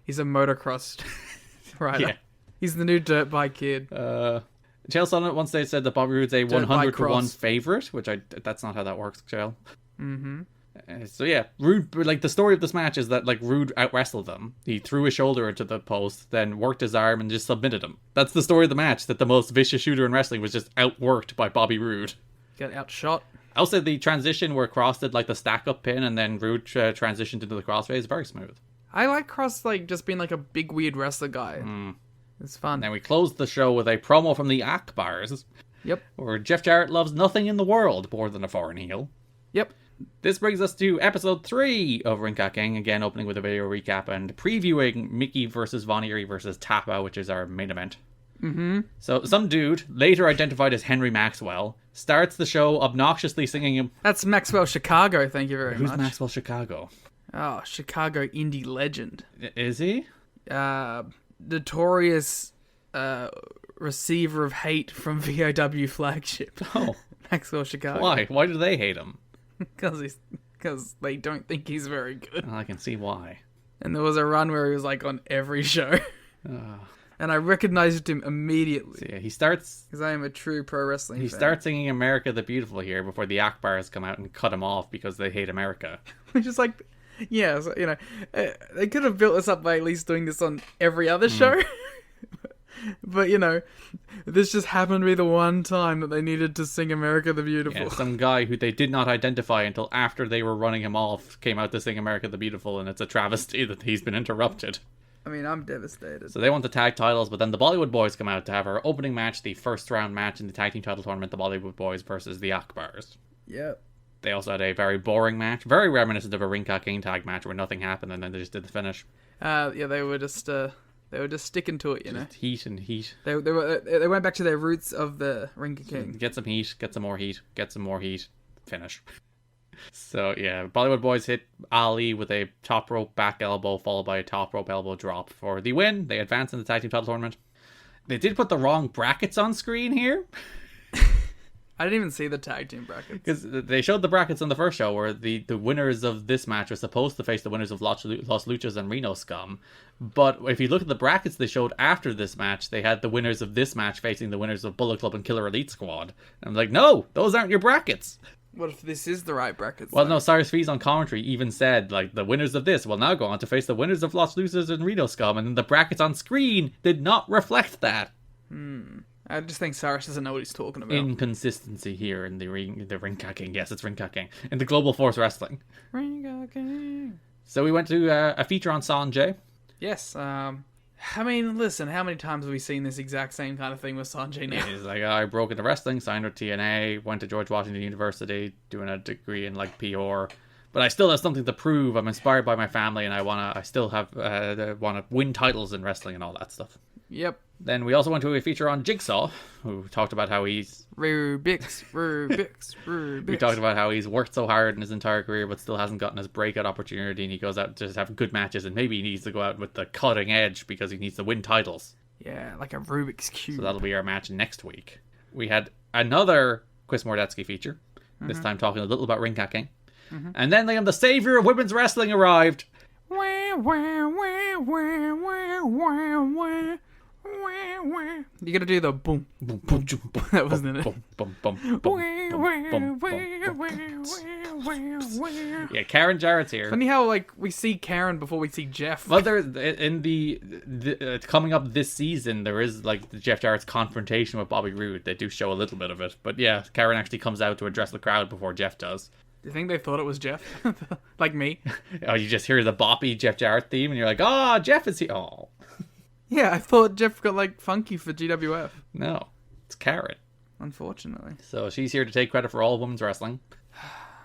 he's a motocross rider. Yeah. He's the new dirt bike kid. Chael Sonnen once they said that Bobby Roode's a 100-1 favorite, which that's not how that works, Chael. Mm-hmm. So yeah, Roode, like the story of this match is that like Roode out-wrestled him. He threw his shoulder into the post, then worked his arm and just submitted him. That's the story of the match, that the most vicious shooter in wrestling was just outworked by Bobby Roode. Got outshot. Also, the transition where Kross did like the stack-up pin and then Roode transitioned into the crossface is very smooth. I like Kross like just being like a big weird wrestler guy. It's fun. Then we closed the show with a promo from the Akbars. Yep. Where Jeff Jarrett loves nothing in the world more than a foreign heel. Yep. This brings us to episode 3 of Ring Ka King, again opening with a video recap and previewing Mickey versus Von Eerie versus Tappa, which is our main event. Mm-hmm. So some dude, later identified as Henry Maxwell, starts the show obnoxiously singing him. That's Maxwell Chicago, thank you very much. Who's Maxwell Chicago? Oh, Chicago indie legend. Is he? Notorious receiver of hate from VOW flagship. Oh. Maxwell Chicago. Why? Why do they hate him? Because they don't think he's very good. Well, I can see why. And there was a run where he was like on every show. And I recognized him immediately. So, yeah, he starts... Because I am a true pro wrestling fan. He starts singing America the Beautiful here before the Akbars come out and cut him off because they hate America. Which is like... Yeah, so, you know, they could have built this up by at least doing this on every other show. But, you know, this just happened to be the one time that they needed to sing America the Beautiful. Yeah, some guy who they did not identify until after they were running him off came out to sing America the Beautiful, and it's a travesty that he's been interrupted. I mean, I'm devastated. So they want the tag titles, but then the Bollywood Boys come out to have our opening match, the first round match in the tag team title tournament, the Bollywood Boys versus the Akbars. Yep. They also had a very boring match, very reminiscent of a Ring Ka King tag match where nothing happened and then they just did the finish. Yeah, they were just sticking to it, you know. Just heat and heat. They went back to their roots of the Ring Ka King. Get some heat, get some more heat, get some more heat, finish. So yeah, Bollywood Boys hit Ali with a top rope back elbow followed by a top rope elbow drop for the win. They advance in the tag team title tournament. They did put the wrong brackets on screen here. I didn't even see the tag team brackets. Because they showed the brackets on the first show where the winners of this match were supposed to face the winners of Los Luchas and Reno Scum. But if you look at the brackets they showed after this match, they had the winners of this match facing the winners of Bullet Club and Killer Elite Squad. And I'm like, no, those aren't your brackets. What if this is the right brackets? Well, no, Cyrus Fees on commentary even said, like, the winners of this will now go on to face the winners of Los Luchas and Reno Scum. And the brackets on screen did not reflect that. I just think Cyrus doesn't know what he's talking about. Inconsistency here in the Ring Ka King. Yes, it's Ring Ka King. In the Global Force Wrestling. Ring Ka King. So we went to a feature on Sanjay. Yes. I mean, listen, how many times have we seen this exact same kind of thing with Sanjay now? He's like, I broke into wrestling, signed with TNA, went to George Washington University, doing a degree in like PR. But I still have something to prove. I'm inspired by my family, and I still have want to win titles in wrestling and all that stuff. Yep. Then we also went to a feature on Jigsaw, who talked about how he's... Rubik's. We talked about how he's worked so hard in his entire career, but still hasn't gotten his breakout opportunity, and he goes out to just have good matches, and maybe he needs to go out with the cutting edge because he needs to win titles. Yeah, like a Rubik's Cube. So that'll be our match next week. We had another Chris Mordetsky feature, this time talking a little about Ring Ka King. And then Liam, the savior of women's wrestling, arrived. You gotta do the boom. Boom, boom, boom, boom. That wasn't it. Boom, boom, boom, boom, boom, boom, boom. Yeah, Karen Jarrett's here. Funny how like we see Karen before we see Jeff. Well, there in the coming up this season, there is like the Jeff Jarrett's confrontation with Bobby Roode. They do show a little bit of it, but yeah, Karen actually comes out to address the crowd before Jeff does. Do you think they thought it was Jeff? Like me? Oh, you just hear the boppy Jeff Jarrett theme, and you're like, oh, Jeff is here. Oh. Yeah, I thought Jeff got like funky for GWF. No, it's Karen. Unfortunately. So she's here to take credit for all women's wrestling.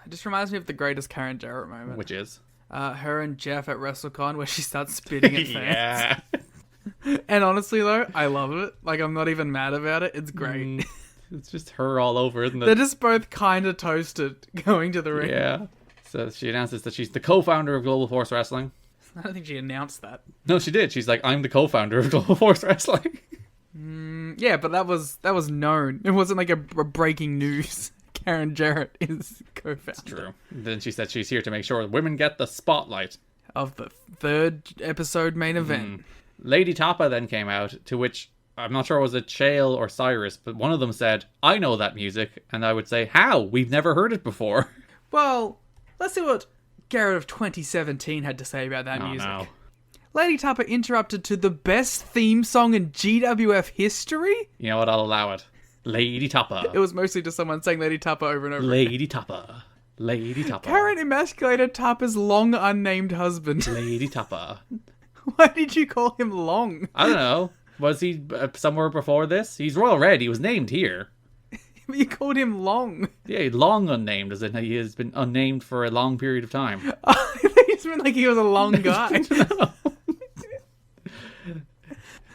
It just reminds me of the greatest Karen Jarrett moment. Which is? her and Jeff at WrestleCon where she starts spitting at fans. Yeah. And honestly, though, I love it. Like, I'm not even mad about it. It's great. It's just her all over, isn't it? They're just both kind of toasted going to the ring. Yeah. So she announces that she's the co-founder of Global Force Wrestling. I don't think she announced that. No, she did. She's like, I'm the co-founder of Global Force Wrestling. Yeah, but that was known. It wasn't like a breaking news. Karen Jarrett is co-founder. It's true. Then she said she's here to make sure women get the spotlight. Of the 3rd episode main event. Lady Tapa then came out, to which I'm not sure was it Chael or Cyrus, but one of them said, I know that music. And I would say, how? We've never heard it before. Well, let's see what Garrett of 2017 had to say about that music. No. Lady Tapa interrupted to the best theme song in GWF history? You know what? I'll allow it. Lady Tapa. It was mostly just someone saying Lady Tapa over and over. Lady Tapa. Lady Tapa. Karen emasculated Tapa's long unnamed husband. Lady Tapa. Why did you call him long? I don't know. Was he somewhere before this? He's Royal Red. He was named here. But you called him long. Yeah, long unnamed, as in he has been unnamed for a long period of time. I think it's been like he was a long guy.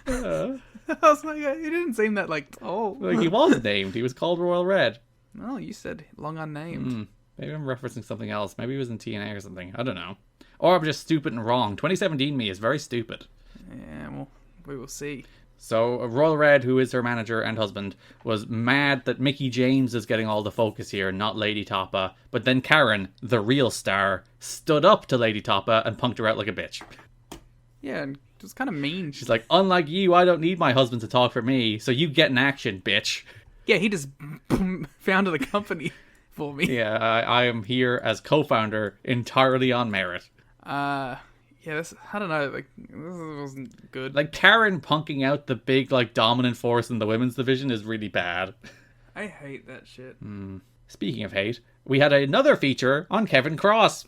I was like, he didn't seem that like tall. Like, he was named. He was called Royal Red. No, you said long unnamed. Maybe I'm referencing something else. Maybe he was in TNA or something. I don't know. Or I'm just stupid and wrong. 2017 me is very stupid. Yeah, well, we will see. So Royal Red, who is her manager and husband, was mad that Mickie James is getting all the focus here, not Lady Tapa. But then Karen, the real star, stood up to Lady Tapa and punked her out like a bitch. Yeah, and it was kind of mean. She's like, unlike you, I don't need my husband to talk for me, so you get in action, bitch. Yeah, he just founded a company for me. Yeah, I am here as co-founder entirely on merit. Yeah, I don't know, like, this wasn't good. Like, Karen punking out the big, like, dominant force in the women's division is really bad. I hate that shit. Speaking of hate, we had another feature on Kevin Kross.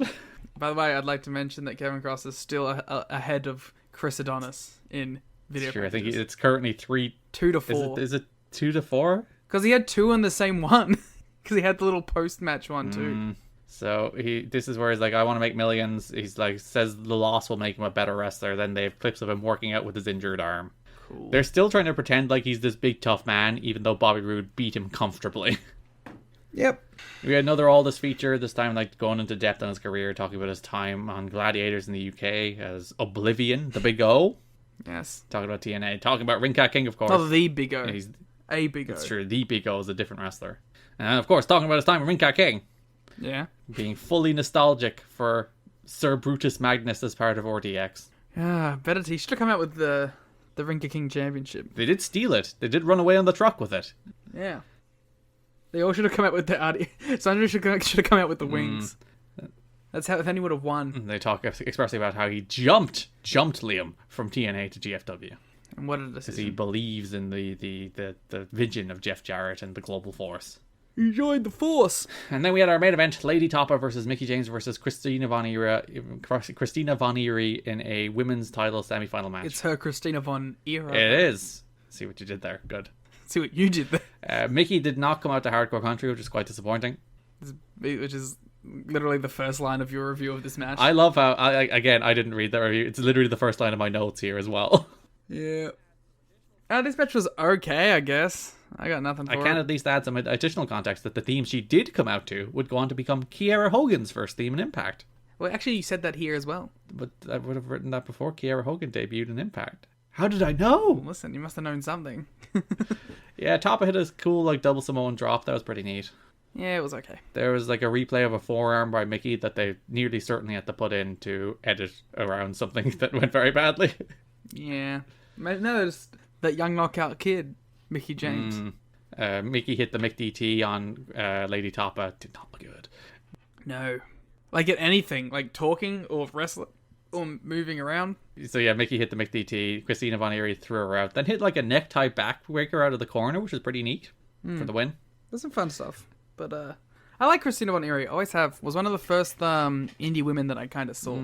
By the way, I'd like to mention that Kevin Kross is still ahead of Chris Adonis in video. Sure, I think it's currently 2 to 4. Is it 2 to 4? Because he had 2 in the same one. Because he had the little post-match one too. So this is where he's like, I want to make millions. He's like, says the loss will make him a better wrestler. Then they have clips of him working out with his injured arm. Cool. They're still trying to pretend like he's this big tough man, even though Bobby Roode beat him comfortably. Yep. We had another Aldous feature, this time like going into depth on his career, talking about his time on Gladiators in the UK as Oblivion, the Big O. Yes. Talking about TNA, talking about Ringcat King, of course. Oh, the Big O. Yeah, he's a Big O. It's true, the Big O is a different wrestler. And of course, talking about his time with Ringcat King. Yeah. Being fully nostalgic for Sir Brutus Magnus as part of RTX. Yeah, better he should have come out with the Ringcat King Championship. They did steal it. They did run away on the truck with it. Yeah. They all should have come out with the Sandra should have come out with the wings. That's how then he would have won. They talk expressly about how he jumped Liam from TNA to GFW. And what a decision. Because he believes in the vision of Jeff Jarrett and the Global Force. He joined the Force. And then we had our main event, Lady Tapa versus Mickie James versus Christina Von Eerie in a women's title semi-final match. It's her Christina Von Eerie. It is. See what you did there. Good. See what you did there. Mickie did not come out to Hardcore Country, which is quite disappointing. Which is literally the first line of your review of this match. I love how, I didn't read that review. It's literally the first line of my notes here as well. Yeah. This match was okay, I guess. I got nothing for it. I can at least add some additional context that the theme she did come out to would go on to become Kiera Hogan's first theme in Impact. Well, actually, you said that here as well. But I would have written that before Kiera Hogan debuted in Impact. How did I know? Listen, you must have known something. Yeah, Tapa hit a cool like double Samoan drop. That was pretty neat. Yeah, it was okay. There was like a replay of a forearm by Mickie that they nearly certainly had to put in to edit around something that went very badly. Yeah. No, it's that young knockout kid, Mickie James. Mickie hit the McDT on Lady Tapa. Did not look good. No. Like at anything, like talking or wrestling or moving around. So yeah, Mickie hit the McDT. Christina Von Eerie threw her out. Then hit like a necktie backbreaker out of the corner, which was pretty neat for the win. There's some fun stuff. But I like Christina Von Eerie. Always have. Was one of the first indie women that I kind of saw.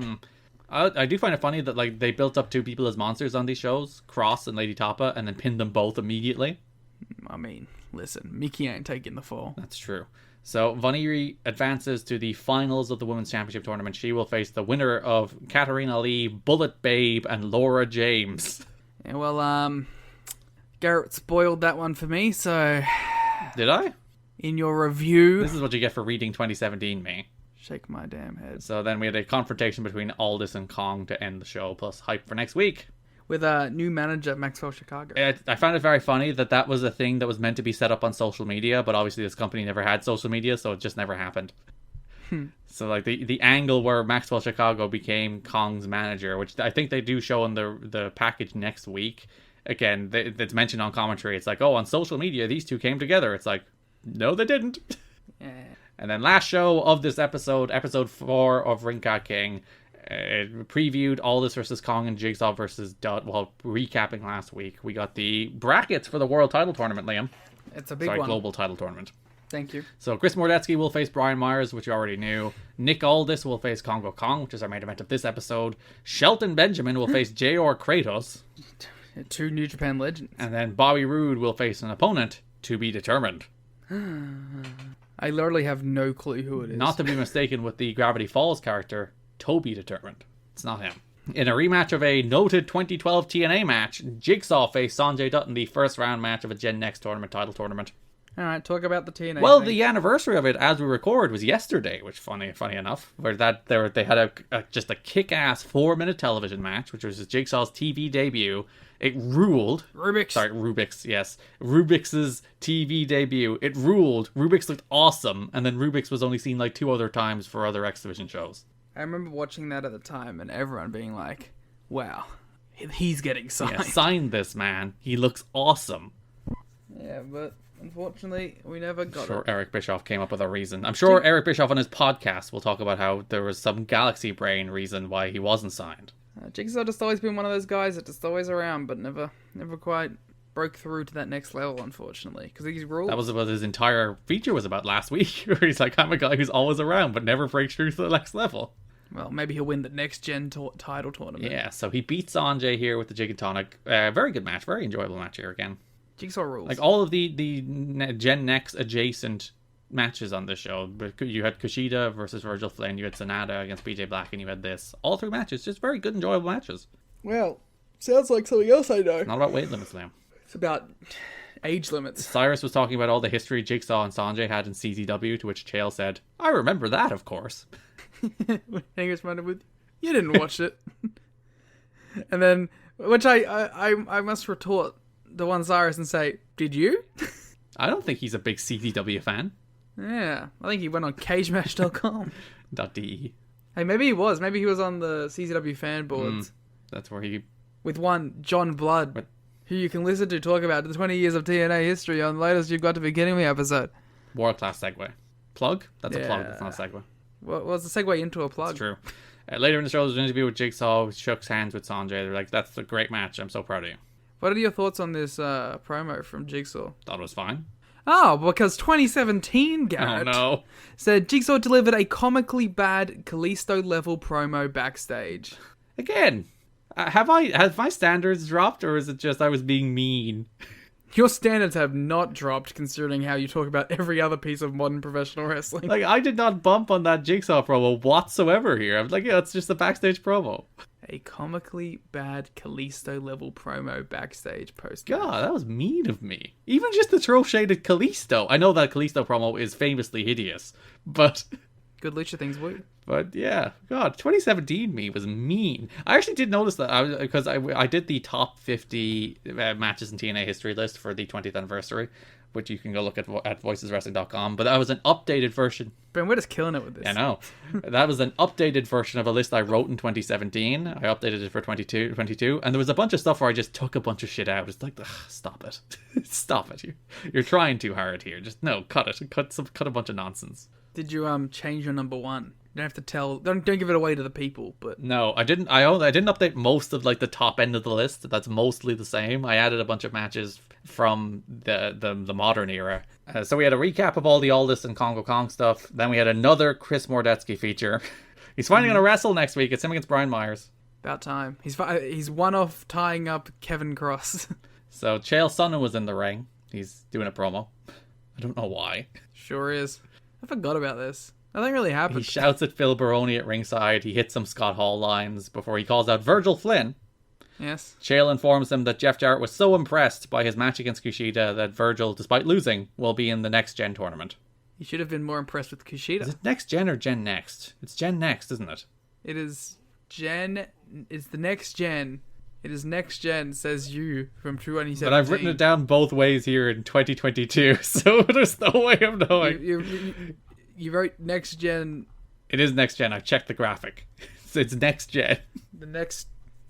I do find it funny that like they built up 2 people as monsters on these shows, Kross and Lady Tapa, and then pinned them both immediately. I mean, listen, Mickey ain't taking the fall. That's true. So Vaniri advances to the finals of the Women's Championship tournament. She will face the winner of Katarina Lee, Bullet Babe, and Laura James. Yeah, well, Garrett spoiled that one for me, so... Did I? In your review... This is what you get for reading 2017, me. Shake my damn head. So then we had a confrontation between Aldis and Kong to end the show, plus hype for next week. With a new manager, Maxwell Chicago. I found it very funny that was a thing that was meant to be set up on social media, but obviously this company never had social media, so it just never happened. So like the angle where Maxwell Chicago became Kong's manager, which I think they do show in the package next week. Again, it's mentioned on commentary. It's like, oh, on social media, these two came together. It's like, no, they didn't. Yeah. And then last show of this episode 4 of Ring Ka King, it previewed Aldis versus Kong and Jigsaw versus Dud. Well, recapping last week, we got the brackets for the World Title Tournament, Liam. It's a big one. Global Title Tournament. Thank you. So Chris Mordetsky will face Brian Myers, which you already knew. Nick Aldis will face Congo Kong, which is our main event of this episode. Shelton Benjamin will face J.R. Kratos. 2 New Japan legends. And then Bobby Roode will face an opponent to be determined. I literally have no clue who it is. Not to be mistaken with the Gravity Falls character, Toby Determined. It's not him. In a rematch of a noted 2012 TNA match, Jigsaw faced Sanjay Dutt in the first round match of a Gen Next tournament title tournament. Alright, talk about the TNA Well, thing. the anniversary of it, as we record, was yesterday, which funny enough, where they had just a kick-ass 4-minute television match, which was Jigsaw's TV debut. It ruled. Rubik's, yes. Rubik's TV debut. It ruled. Rubik's looked awesome, and then Rubik's was only seen like 2 other times for other X Division shows. I remember watching that at the time, and everyone being like, wow, he's getting signed. Yeah, sign this man. He looks awesome. Yeah, but unfortunately, we never got it. Eric Bischoff came up with a reason. I'm sure Eric Bischoff on his podcast will talk about how there was some galaxy brain reason why he wasn't signed. Jigsaw just always been one of those guys that just always around, but never quite broke through to that next level, unfortunately, because he's ruled. That was what his entire feature was about last week, where he's like, I'm a guy who's always around, but never breaks through to the next level. Well, maybe he'll win the next gen title tournament. Yeah, so he beats Sanjay here with the Jig and Tonic. Very good match, very enjoyable match here again. Jigsaw rules. Like all of the Gen Next adjacent matches on this show. You had Kushida versus Virgil Flynn, you had Sonata against BJ Black, and you had this. All 3 matches, just very good, enjoyable matches. Well, sounds like something else I know. It's not about weight limits, Liam. It's about age limits. Cyrus was talking about all the history Jigsaw and Sanjay had in CZW, to which Chael said, I remember that, of course. Hangers Minded with, you didn't watch it. And then, which I must retort the one Cyrus and say, did you? I don't think he's a big CZW fan. Yeah, I think he went on cagematch.com. .de. Hey, maybe he was. Maybe he was on the CZW fan boards. That's where he... With one John Blood, who you can listen to talk about the 20 years of TNA history on the latest You've Got to Be Kidding Me episode. World-class segue. Plug? That's a plug, that's not a segue. What was the segue into a plug? That's true. Later in the show, there was an interview with Jigsaw, shook hands with Sanjay. They're like, that's a great match, I'm so proud of you. What are your thoughts on this promo from Jigsaw? Thought it was fine. Oh, because 2017, Garrett, said Jigsaw delivered a comically bad Kalisto-level promo backstage. Again, have my standards dropped, or is it just I was being mean? Your standards have not dropped, considering how you talk about every other piece of modern professional wrestling. Like, I did not bump on that Jigsaw promo whatsoever here. I'm like, yeah, it's just a backstage promo. A comically bad Kalisto-level promo backstage post. God, that was mean of me. Even just the throw shade at Kalisto. I know that Kalisto promo is famously hideous, but... Good lucha things, woo. But yeah, God, 2017 me was mean. I actually did notice that because I did the top 50 matches in TNA history list for the 20th anniversary, which you can go look at voiceswrestling.com. But that was an updated version. Ben, we're just killing it with this. I know. That was an updated version of a list I wrote in 2017. I updated it for 22, and there was a bunch of stuff where I just took a bunch of shit out. It's like, ugh, stop it. Stop it. You're trying too hard here. Just, no, cut it. Cut a bunch of nonsense. Did you change your number one? You don't have to tell. Don't give it away to the people. But no, I didn't. I didn't update most of like the top end of the list. That's mostly the same. I added a bunch of matches from the modern era. So we had a recap of all the Aldis and Congo Kong stuff. Then we had another Chris Mordetsky feature. He's finally going to wrestle next week. It's him against Brian Myers. About time. He's one off tying up Kevin Kross. So Chael Sonnen was in the ring. He's doing a promo. I don't know why. Sure is. I forgot about this. Nothing really happened. He shouts at Phil Baroni at ringside. He hits some Scott Hall lines before he calls out Virgil Flynn. Yes. Chael informs him that Jeff Jarrett was so impressed by his match against Kushida that Virgil, despite losing, will be in the Next Gen tournament. He should have been more impressed with Kushida. Is it Next Gen or Gen Next? It's Gen Next, isn't it? It is Gen... It's the Next Gen. It is Next Gen, says you, from 2017. But I've written it down both ways here in 2022, so there's no way of knowing. You wrote Next Gen... It is Next Gen. I've checked the graphic. So it's Next Gen. The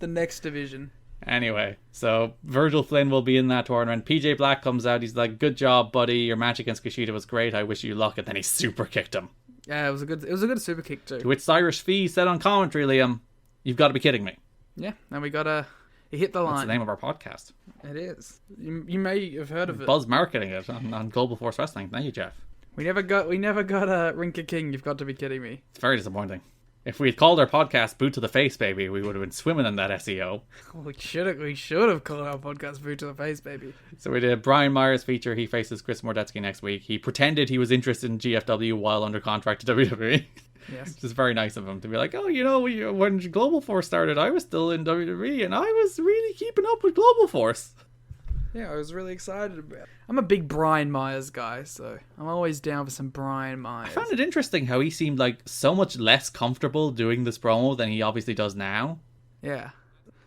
next division. Anyway, so Virgil Flynn will be in that tournament. PJ Black comes out. He's like, "Good job, buddy. Your match against Kushida was great. I wish you luck." And then he super kicked him. Yeah, it was a good super kick too. To which Cyrus Fee said on commentary, "Liam, you've got to be kidding me." Yeah, and he hit the line. That's the name of our podcast. It is. You may have heard of it. Buzz marketing it on Global Force Wrestling. Thank you, Jeff. We never got a Rinka King. You've got to be kidding me. It's very disappointing. If we had called our podcast "Boot to the Face, Baby," we would have been swimming in that SEO. We should have called our podcast "Boot to the Face, Baby." So we did Brian Myers feature. He faces Chris Mordetsky next week. He pretended he was interested in GFW while under contract to WWE. Yes. Which is very nice of him to be like, "Oh, when Global Force started, I was still in WWE and I was really keeping up with Global Force." Yeah, I was really excited about it. I'm a big Brian Myers guy, so I'm always down for some Brian Myers. I found it interesting how he seemed like so much less comfortable doing this promo than he obviously does now. Yeah.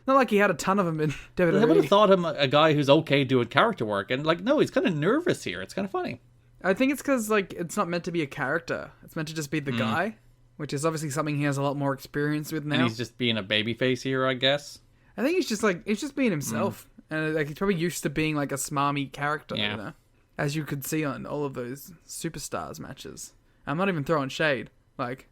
Not like he had a ton of them in WWE. I would have thought him a guy who's okay doing character work, and like, no, he's kind of nervous here. It's kind of funny. I think it's because like it's not meant to be a character. It's meant to just be the guy, which is obviously something he has a lot more experience with now. And he's just being a babyface here, I guess. I think he's just being himself. And like he's probably used to being like a smarmy character, you know? As you could see on all of those Superstars matches. I'm not even throwing shade. Like,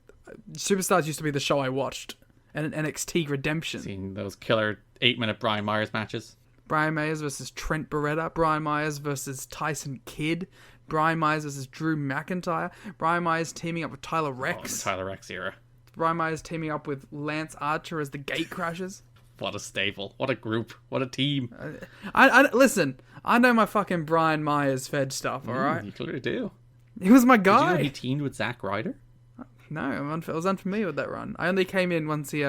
Superstars used to be the show I watched. And an NXT Redemption. Seen those killer 8-minute Brian Myers matches. Brian Myers versus Trent Beretta. Brian Myers versus Tyson Kidd. Brian Myers versus Drew McIntyre. Brian Myers teaming up with Tyler Rex. The Tyler Rex era. Brian Myers teaming up with Lance Archer as the Gatecrashers. What a stable. What a group. What a team. Listen, I know my fucking Brian Myers Fed stuff, alright? You clearly do. He was my guy. Did you know he teamed with Zack Ryder? No, I was unfamiliar with that run. I only came in once he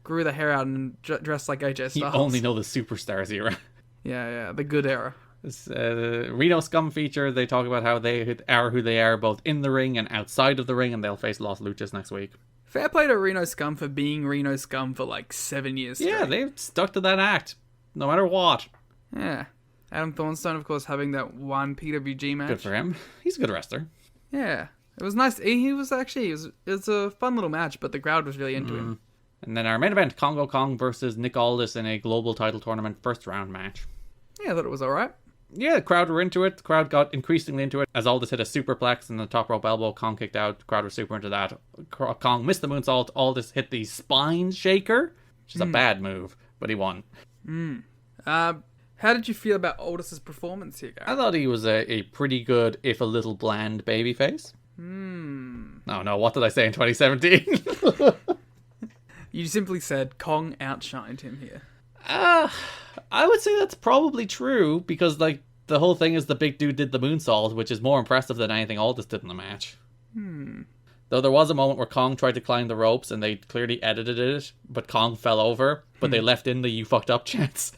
grew the hair out and dressed like AJ Styles. You only know the Superstars era. Yeah, the good era. This Reno Scum feature, they talk about how they are who they are both in the ring and outside of the ring, and they'll face Los Luchas next week. Fair play to Reno Scum for being Reno Scum for like 7 years straight. Yeah, they've stuck to that act, no matter what. Yeah. Adam Thornstone, of course, having that one PWG match. Good for him. He's a good wrestler. Yeah. It was nice. It was a fun little match, but the crowd was really into him. And then our main event, Congo Kong versus Nick Aldis in a global title tournament first round match. Yeah, I thought it was alright. Yeah, the crowd were into it. The crowd got increasingly into it. As Aldis hit a superplex and the top rope elbow, Kong kicked out. The crowd was super into that. Kong missed the moonsault. Aldis hit the spine shaker, which is a bad move, but he won. How did you feel about Aldis' performance here, Garrett? I thought he was a pretty good, if a little bland, babyface. No, what did I say in 2017? You simply said Kong outshined him here. I would say that's probably true, because like the whole thing is the big dude did the moonsault, which is more impressive than anything Aldis did in the match. Though there was a moment where Kong tried to climb the ropes and they clearly edited it, but Kong fell over, but they left in the "you fucked up" chants.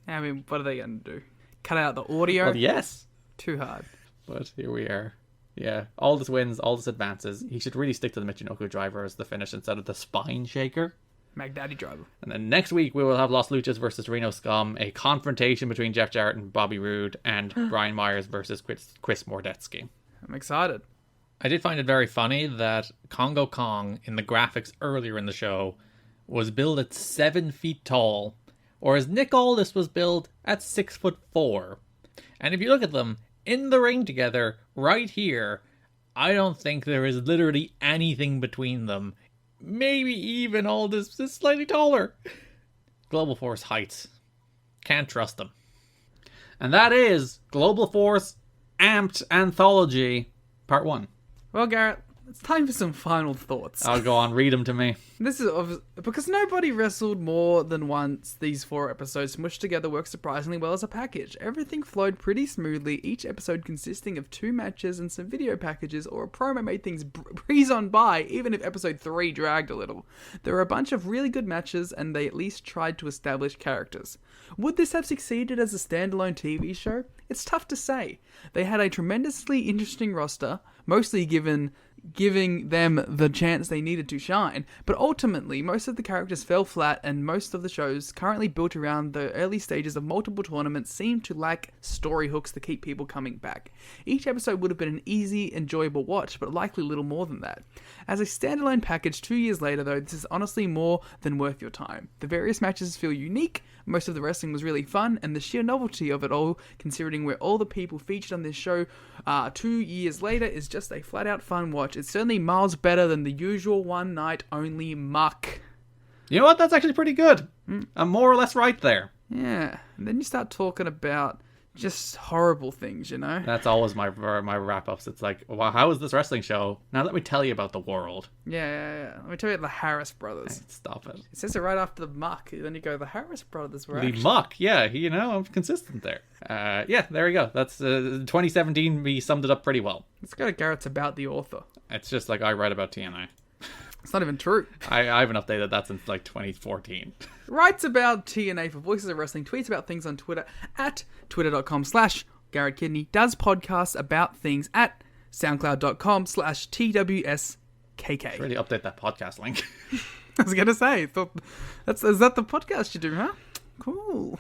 I mean, what are they going to do? Cut out the audio? Well, yes. Too hard. But here we are. Yeah, Aldis wins, Aldis advances. He should really stick to the Michinoku driver as the finish instead of the spine shaker. Magdaddy driver. And then next week we will have Los Luchas versus Reno Scum, a confrontation between Jeff Jarrett and Bobby Roode, and Brian Myers versus Chris Mordetsky. I'm excited. I did find it very funny that Congo Kong in the graphics earlier in the show was billed at 7 feet tall, whereas Nick Aldis was billed at 6'4". And if you look at them in the ring together right here, I don't think there is literally anything between them. Maybe even Aldis is slightly taller. Global Force heights. Can't trust them. And that is Global Force Amped Anthology Part 1. Well, Garrett, it's time for some final thoughts. I'll go on, read them to me. This is because nobody wrestled more than once. These 4 episodes smushed together worked surprisingly well as a package. Everything flowed pretty smoothly, each episode consisting of 2 matches and some video packages or a promo made things breeze on by, even if episode 3 dragged a little. There were a bunch of really good matches and they at least tried to establish characters. Would this have succeeded as a standalone TV show? It's tough to say. They had a tremendously interesting roster, mostly giving them the chance they needed to shine, but ultimately most of the characters fell flat and most of the shows currently built around the early stages of multiple tournaments seem to lack story hooks to keep people coming back. Each episode would have been an easy, enjoyable watch, but likely little more than that. As a standalone package 2 years later though, this is honestly more than worth your time. The various matches feel unique, most of the wrestling was really fun, and the sheer novelty of it all, considering where all the people featured on this show 2 years later, is just a flat out fun watch. It's certainly miles better than the usual one night only muck. You know what? That's actually pretty good. I'm more or less right there. Yeah, and then you start talking about just horrible things, you know? That's always my wrap-ups. It's like, well, how is this wrestling show? Now let me tell you about the world. Yeah. Let me tell you about the Harris brothers. Hey, stop it. It says it right after the muck. Then you go, the Harris brothers were The actually... muck, yeah, you know, I'm consistent there. Yeah, there we go. That's 2017, we summed it up pretty well. Let's go to Garrett's About the Author. It's just like I read about TNA. It's not even true. I haven't updated that since like 2014. Writes about TNA for Voices of Wrestling, tweets about things on Twitter at twitter.com/Garrett Kidney, does podcasts about things at soundcloud.com/TWSKK. Really update that podcast link. I was going to say, is that the podcast you do, huh? Cool.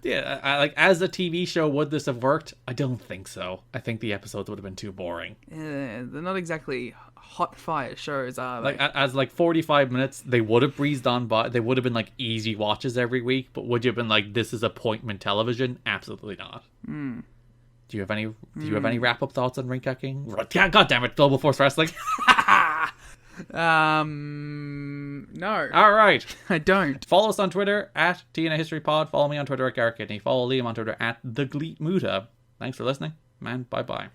Yeah, like as a TV show, would this have worked? I don't think so. I think the episodes would have been too boring. They're not exactly hot fire shows, are they? Like as like 45 minutes, they would have breezed on by. They would have been like easy watches every week. But would you have been like, this is appointment television? Absolutely not. Do you have any wrap up thoughts on ring checking? Yeah, God damn it, Global Force Wrestling. No. All right. I don't. Follow us on Twitter at TNA History Pod. Follow me on Twitter at Garrett Kidney. Follow Liam on Twitter at The Gleet Muta. Thanks for listening, man. Bye bye.